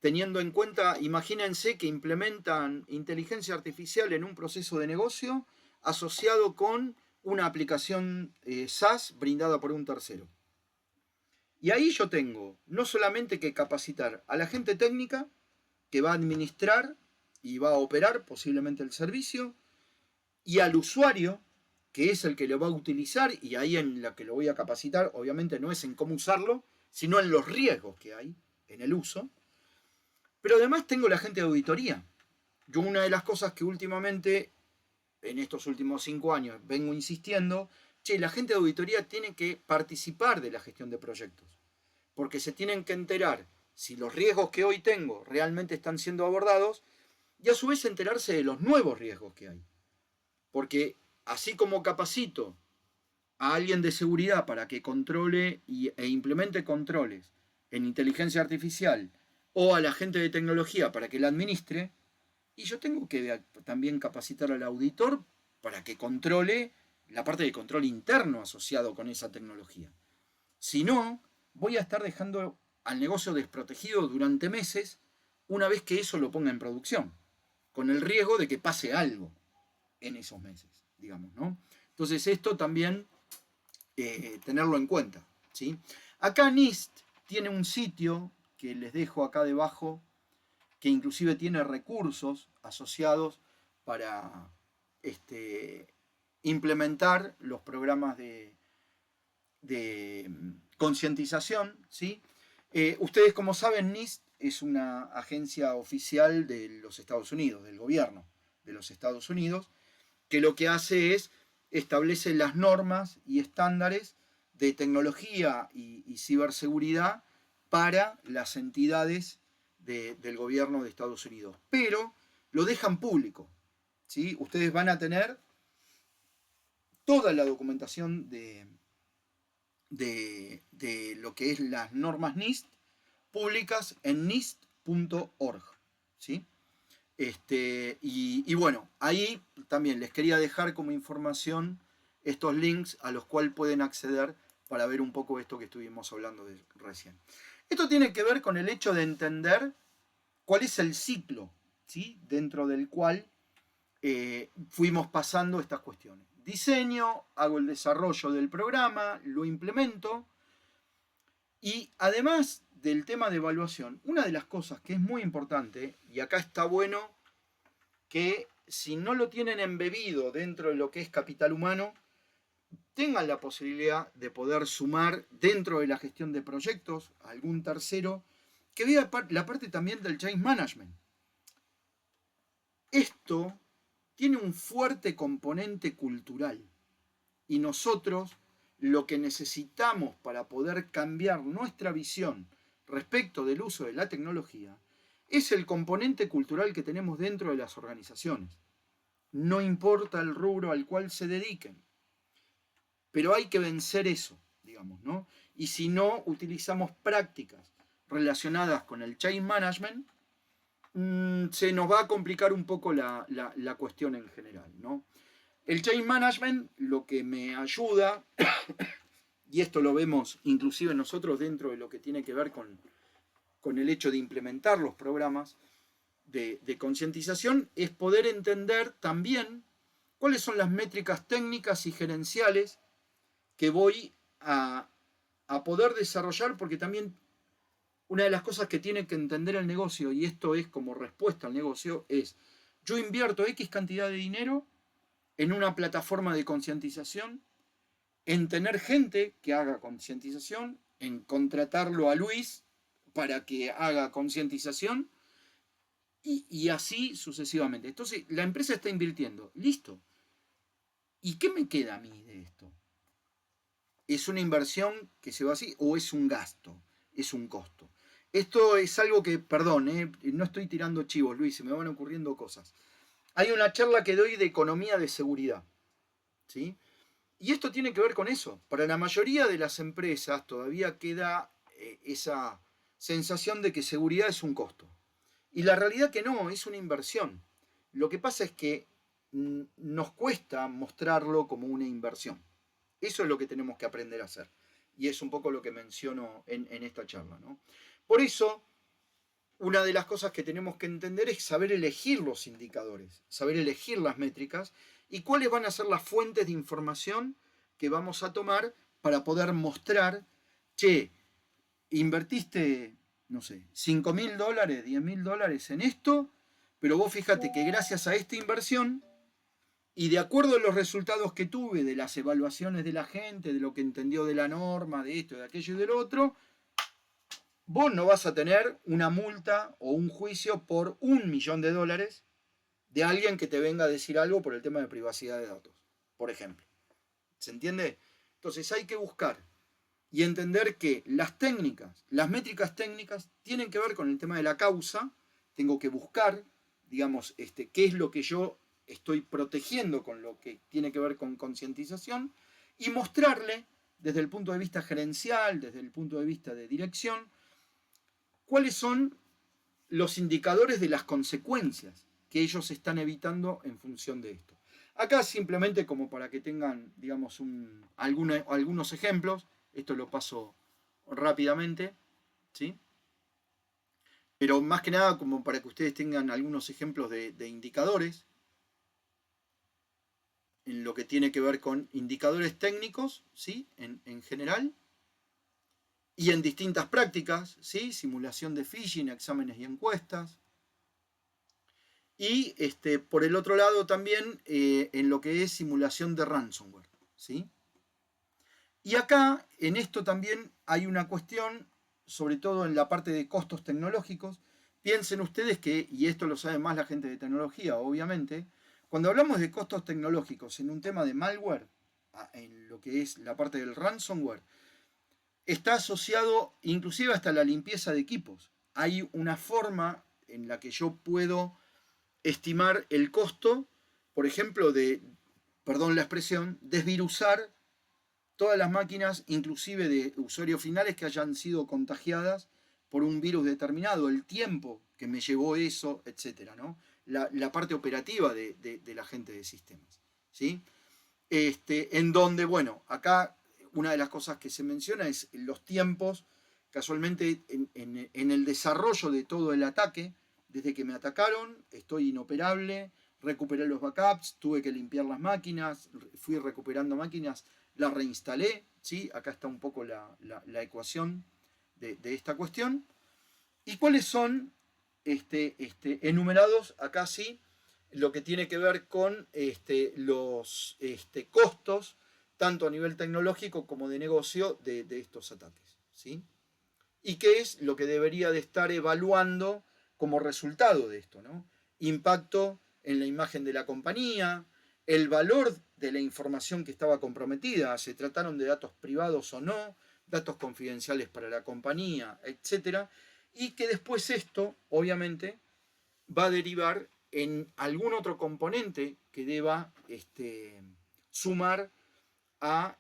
teniendo en cuenta, imagínense que implementan inteligencia artificial en un proceso de negocio asociado con una aplicación SaaS brindada por un tercero. Y ahí yo tengo no solamente que capacitar a la gente técnica que va a administrar y va a operar posiblemente el servicio, y al usuario, que es el que lo va a utilizar, y ahí en la que lo voy a capacitar, obviamente no es en cómo usarlo, sino en los riesgos que hay en el uso. Pero además tengo la gente de auditoría. Yo una de las cosas que últimamente en estos últimos 5 años vengo insistiendo, che, la gente de auditoría tiene que participar de la gestión de proyectos, porque se tienen que enterar si los riesgos que hoy tengo realmente están siendo abordados y a su vez enterarse de los nuevos riesgos que hay. Porque así como capacito a alguien de seguridad para que controle e implemente controles en inteligencia artificial o a la gente de tecnología para que la administre, y yo tengo que también capacitar al auditor para que controle la parte de control interno asociado con esa tecnología. Si no, voy a estar dejando al negocio desprotegido durante meses una vez que eso lo ponga en producción, con el riesgo de que pase algo en esos meses, digamos, ¿no? Entonces esto también tenerlo en cuenta, ¿sí? Acá NIST tiene un sitio que les dejo acá debajo, que inclusive tiene recursos asociados para implementar los programas de concientización, ¿sí? Ustedes, como saben, NIST es una agencia oficial de los Estados Unidos, del gobierno de los Estados Unidos, que lo que hace es establece las normas y estándares de tecnología y ciberseguridad para las entidades del gobierno de Estados Unidos. Pero lo dejan público, ¿sí? Ustedes van a tener toda la documentación de lo que es las normas NIST públicas en nist.org, ¿sí? Y bueno, ahí también les quería dejar como información estos links a los cuales pueden acceder para ver un poco esto que estuvimos hablando recién. Esto tiene que ver con el hecho de entender cuál es el ciclo, ¿sí? Dentro del cual fuimos pasando estas cuestiones. Diseño, hago el desarrollo del programa, lo implemento y además del tema de evaluación, una de las cosas que es muy importante, y acá está bueno que si no lo tienen embebido dentro de lo que es capital humano, tengan la posibilidad de poder sumar dentro de la gestión de proyectos a algún tercero que vea la parte también del change management. Esto tiene un fuerte componente cultural y nosotros lo que necesitamos para poder cambiar nuestra visión respecto del uso de la tecnología es el componente cultural que tenemos dentro de las organizaciones. No importa el rubro al cual se dediquen, pero hay que vencer eso, digamos, ¿no? Y si no utilizamos prácticas relacionadas con el change management, se nos va a complicar un poco la cuestión en general, ¿no? El change management lo que me ayuda, y esto lo vemos inclusive nosotros dentro de lo que tiene que ver con el hecho de implementar los programas de concientización, es poder entender también cuáles son las métricas técnicas y gerenciales que voy a poder desarrollar, porque también una de las cosas que tiene que entender el negocio, y esto es como respuesta al negocio, es yo invierto X cantidad de dinero en una plataforma de concientización, en tener gente que haga concientización, en contratarlo a Luis para que haga concientización y así sucesivamente. Entonces, la empresa está invirtiendo. Listo. ¿Y qué me queda a mí de esto? ¿Es una inversión que se va así o es un gasto? Es un costo. Esto es algo que, perdón, no estoy tirando chivos, Luis, se me van ocurriendo cosas. Hay una charla que doy de economía de seguridad, ¿sí? Y esto tiene que ver con eso. Para la mayoría de las empresas todavía queda esa sensación de que seguridad es un costo. Y la realidad que no, es una inversión. Lo que pasa es que nos cuesta mostrarlo como una inversión. Eso es lo que tenemos que aprender a hacer. Y es un poco lo que menciono en esta charla, ¿no? Por eso, una de las cosas que tenemos que entender es saber elegir los indicadores, saber elegir las métricas y cuáles van a ser las fuentes de información que vamos a tomar para poder mostrar, che, invertiste, no sé, $5.000, $10.000 en esto, pero vos fíjate que gracias a esta inversión y de acuerdo a los resultados que tuve de las evaluaciones de la gente, de lo que entendió de la norma, de esto, de aquello y del otro, vos no vas a tener una multa o un juicio por $1.000.000, de alguien que te venga a decir algo por el tema de privacidad de datos, por ejemplo. ¿Se entiende? Entonces hay que buscar y entender que las técnicas, las métricas técnicas, tienen que ver con el tema de la causa. Tengo que buscar, digamos, qué es lo que yo estoy protegiendo con lo que tiene que ver con concientización y mostrarle desde el punto de vista gerencial, desde el punto de vista de dirección, cuáles son los indicadores de las consecuencias que ellos están evitando en función de esto. Acá simplemente como para que tengan, digamos, algunos ejemplos, esto lo paso rápidamente, ¿sí? Pero más que nada como para que ustedes tengan algunos ejemplos de indicadores, en lo que tiene que ver con indicadores técnicos, ¿sí? En general, y en distintas prácticas, ¿sí? Simulación de phishing, exámenes y encuestas. Y por el otro lado también en lo que es simulación de ransomware, ¿sí? Y acá, en esto también hay una cuestión, sobre todo en la parte de costos tecnológicos. Piensen ustedes que, y esto lo sabe más la gente de tecnología, obviamente, cuando hablamos de costos tecnológicos en un tema de malware, en lo que es la parte del ransomware, está asociado inclusive hasta la limpieza de equipos. Hay una forma en la que yo puedo estimar el costo, por ejemplo, de, perdón la expresión, desvirusar todas las máquinas, inclusive de usuarios finales que hayan sido contagiadas por un virus determinado, el tiempo que me llevó eso, etcétera, ¿no? La parte operativa de la gente de sistemas, ¿sí? En donde, bueno, acá una de las cosas que se menciona es los tiempos, casualmente en el desarrollo de todo el ataque, desde que me atacaron, estoy inoperable, recuperé los backups, tuve que limpiar las máquinas, fui recuperando máquinas, las reinstalé, ¿sí? Acá está un poco la ecuación de esta cuestión. ¿Y cuáles son enumerados acá sí? Lo que tiene que ver con los costos, tanto a nivel tecnológico como de negocio, de estos ataques, ¿sí? Y qué es lo que debería de estar evaluando como resultado de esto, ¿no? Impacto en la imagen de la compañía, el valor de la información que estaba comprometida, se trataron de datos privados o no, datos confidenciales para la compañía, etcétera, y que después esto, obviamente, va a derivar en algún otro componente que deba sumar a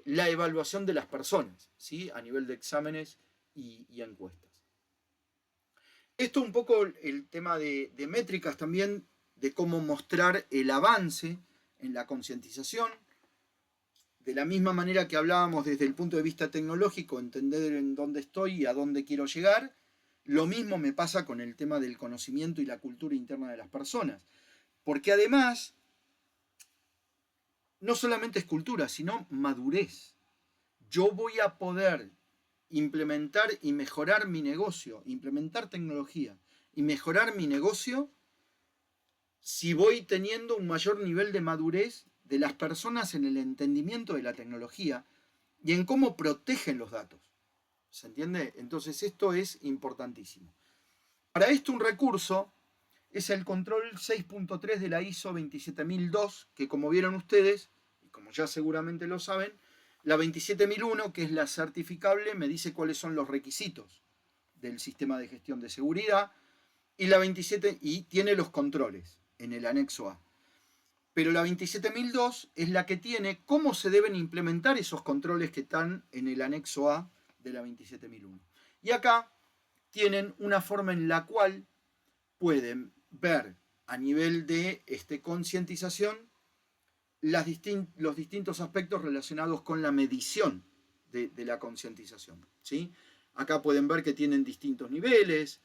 la evaluación de las personas, ¿sí? A nivel de exámenes y encuestas. Esto un poco el tema de métricas también, de cómo mostrar el avance en la concientización. De la misma manera que hablábamos desde el punto de vista tecnológico, entender en dónde estoy y a dónde quiero llegar, lo mismo me pasa con el tema del conocimiento y la cultura interna de las personas. Porque además, no solamente es cultura, sino madurez. Yo voy a poder implementar y mejorar mi negocio, implementar tecnología y mejorar mi negocio si voy teniendo un mayor nivel de madurez de las personas en el entendimiento de la tecnología y en cómo protegen los datos. ¿Se entiende? Entonces esto es importantísimo. Para esto un recurso es el control 6.3 de la ISO 27002, que como vieron ustedes, y como ya seguramente lo saben, la 27001, que es la certificable, me dice cuáles son los requisitos del sistema de gestión de seguridad, y la 27 y tiene los controles en el anexo A. Pero la 27002 es la que tiene cómo se deben implementar esos controles que están en el anexo A de la 27001. Y acá tienen una forma en la cual pueden ver a nivel de concientización los distintos aspectos relacionados con la medición de la concientización, ¿sí? Acá pueden ver que tienen distintos niveles,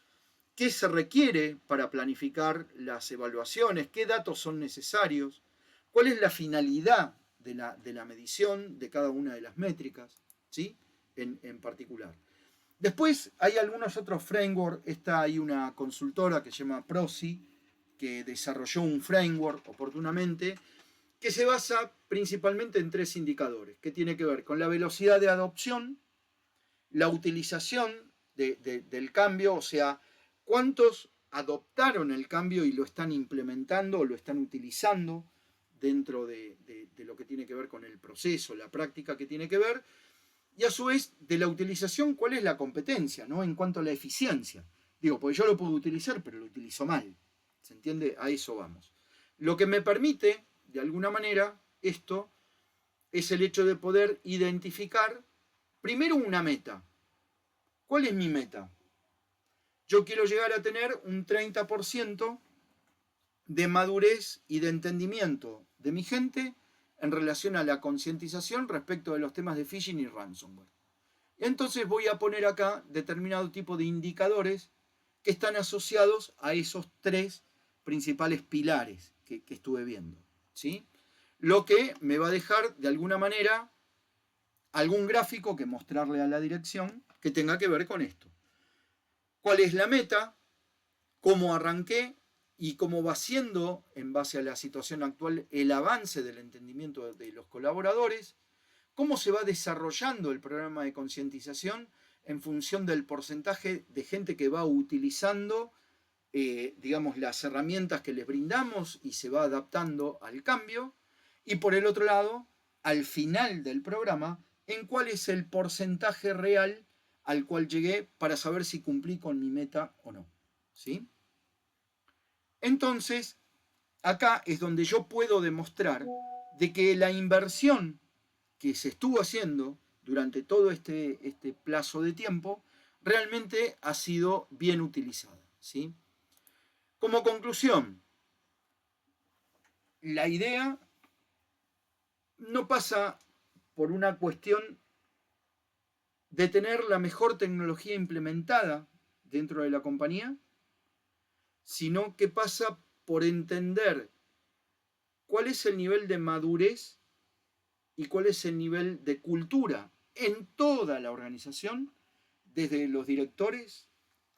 qué se requiere para planificar las evaluaciones, qué datos son necesarios, cuál es la finalidad de la medición de cada una de las métricas, ¿sí? En particular. Después hay algunos otros frameworks. Hay una consultora que se llama Prosi, que desarrolló un framework oportunamente, que se basa principalmente en 3 indicadores, que tiene que ver con la velocidad de adopción, la utilización del cambio, o sea, cuántos adoptaron el cambio y lo están implementando o lo están utilizando dentro de lo que tiene que ver con el proceso, la práctica que tiene que ver, y a su vez de la utilización, cuál es la competencia, ¿no? En cuanto a la eficiencia. Digo, porque yo lo puedo utilizar, pero lo utilizo mal. ¿Se entiende? A eso vamos. Lo que me permite, de alguna manera, esto es el hecho de poder identificar primero una meta. ¿Cuál es mi meta? Yo quiero llegar a tener un 30% de madurez y de entendimiento de mi gente en relación a la concientización respecto de los temas de phishing y ransomware. Entonces voy a poner acá determinado tipo de indicadores que están asociados a esos 3 principales pilares que estuve viendo, ¿sí? Lo que me va a dejar de alguna manera algún gráfico que mostrarle a la dirección que tenga que ver con esto. ¿Cuál es la meta? ¿Cómo arranqué? Y cómo va siendo, en base a la situación actual, el avance del entendimiento de los colaboradores, cómo se va desarrollando el programa de concientización en función del porcentaje de gente que va utilizando, digamos, las herramientas que les brindamos y se va adaptando al cambio, y por el otro lado, al final del programa, en cuál es el porcentaje real al cual llegué para saber si cumplí con mi meta o no, ¿sí? Entonces, acá es donde yo puedo demostrar de que la inversión que se estuvo haciendo durante todo este plazo de tiempo realmente ha sido bien utilizada, ¿sí? Como conclusión, la idea no pasa por una cuestión de tener la mejor tecnología implementada dentro de la compañía, sino que pasa por entender cuál es el nivel de madurez y cuál es el nivel de cultura en toda la organización, desde los directores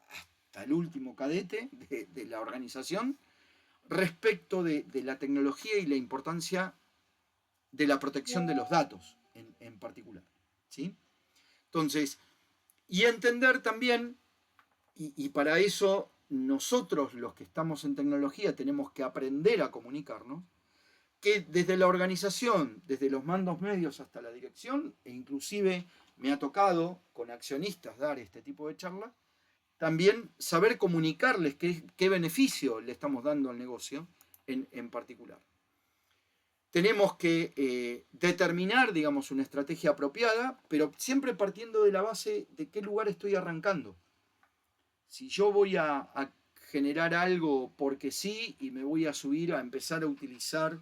hasta el último cadete de la organización, respecto de la tecnología y la importancia de la protección de los datos en particular, ¿sí? Entonces, y entender también, y para eso nosotros los que estamos en tecnología tenemos que aprender a comunicarnos, que desde la organización, desde los mandos medios hasta la dirección, e inclusive me ha tocado con accionistas dar este tipo de charlas, también saber comunicarles qué beneficio le estamos dando al negocio en particular. Tenemos que determinar, digamos, una estrategia apropiada, pero siempre partiendo de la base de qué lugar estoy arrancando. Si yo voy a generar algo porque sí y me voy a subir a empezar a utilizar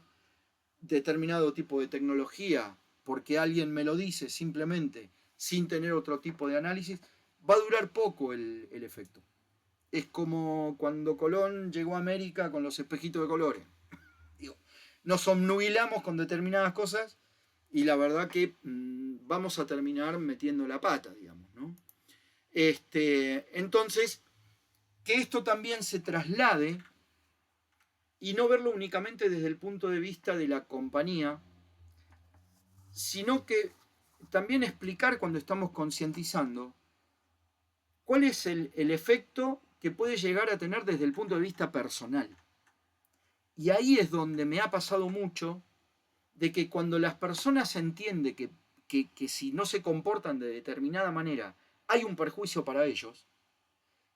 determinado tipo de tecnología porque alguien me lo dice simplemente sin tener otro tipo de análisis, va a durar poco el efecto. Es como cuando Colón llegó a América con los espejitos de colores. Digo, nos obnubilamos con determinadas cosas y la verdad que vamos a terminar metiendo la pata, digamos, ¿no? Entonces, que esto también se traslade y no verlo únicamente desde el punto de vista de la compañía, sino que también explicar cuando estamos concientizando cuál es el efecto que puede llegar a tener desde el punto de vista personal. Y ahí es donde me ha pasado mucho de que cuando las personas entienden que si no se comportan de determinada manera hay un perjuicio para ellos,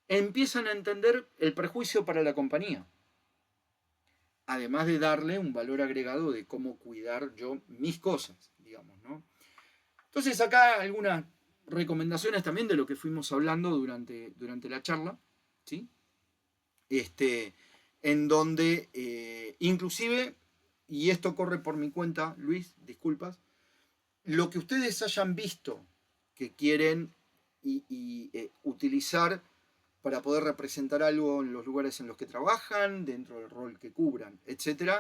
empiezan a entender el perjuicio para la compañía. Además de darle un valor agregado de cómo cuidar yo mis cosas, digamos, ¿no? Entonces acá algunas recomendaciones también de lo que fuimos hablando durante la charla, ¿sí? En donde inclusive, y esto corre por mi cuenta, Luis, disculpas, lo que ustedes hayan visto que quieren utilizar para poder representar algo en los lugares en los que trabajan, dentro del rol que cubran, etc.,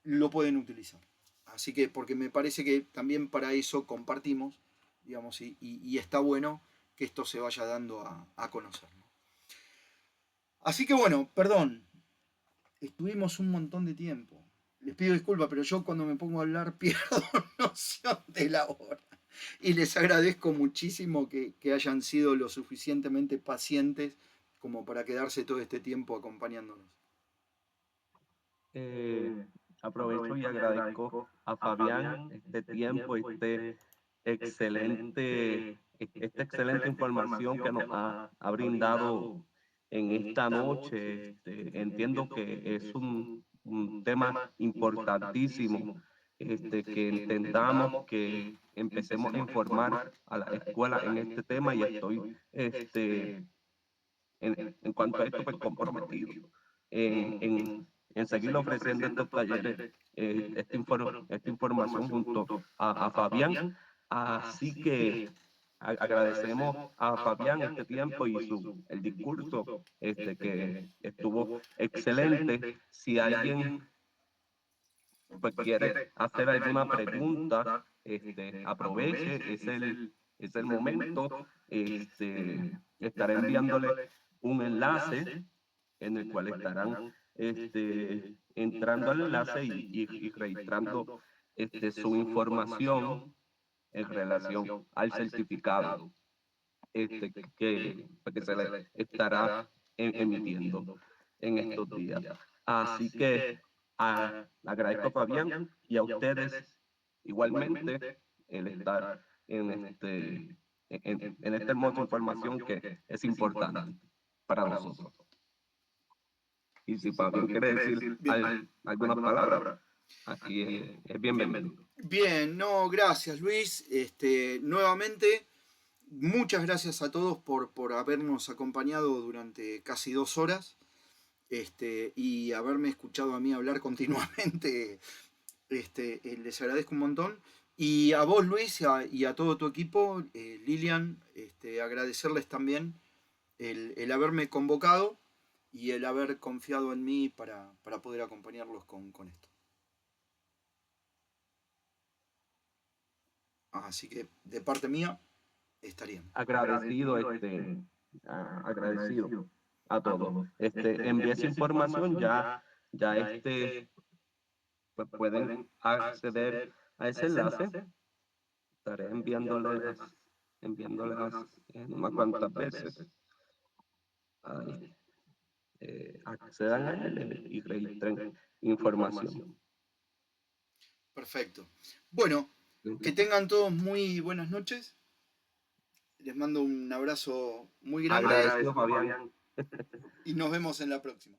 lo pueden utilizar. Así que, porque me parece que también para eso compartimos, digamos, y está bueno que esto se vaya dando a conocer, ¿no? Así que bueno, perdón, estuvimos un montón de tiempo. Les pido disculpas, pero yo cuando me pongo a hablar pierdo noción de la hora. Y les agradezco muchísimo que hayan sido lo suficientemente pacientes como para quedarse todo este tiempo acompañándonos. Aprovecho y agradezco a Fabián este tiempo, esta excelente información que nos ha brindado en esta noche. Entiendo que es un tema importantísimo, que entendamos, que empecemos a informar a la escuela en este tema, y estoy en cuanto a esto, pues comprometido en seguir ofreciendo estos talleres, esta información junto a Fabián. Así que agradecemos a Fabián este tiempo y el discurso que estuvo excelente. Si alguien pues quiere hacer alguna pregunta, aproveche, es el momento. Estaré enviándole un enlace en el cual estarán entrando al enlace y registrando su información en relación al certificado que se le estará emitiendo en estos días. Así que agradezco a Fabián y a ustedes igualmente el estar en esta hermosa información que es importante para nosotros. Y si Fabián quiere decir algunas palabras, aquí es bienvenido. Bien, no, gracias Luis. Nuevamente, muchas gracias a todos por habernos acompañado durante casi 2 horas, y haberme escuchado a mí hablar continuamente. Les agradezco un montón. Y a vos, Luis, y a todo tu equipo, Lilian, agradecerles también el haberme convocado y el haber confiado en mí para poder acompañarlos con esto. Así que de parte mía estarían. Agradecido, agradecido a todos. Envié esa información, ya pues pueden acceder a ese enlace. Estaré enviándoles unas cuantas veces. Ahí, accedan a él y registren información. Perfecto. Bueno, que tengan todos muy buenas noches. Les mando un abrazo muy grande. Agradecido, Fabián. Y nos vemos en la próxima.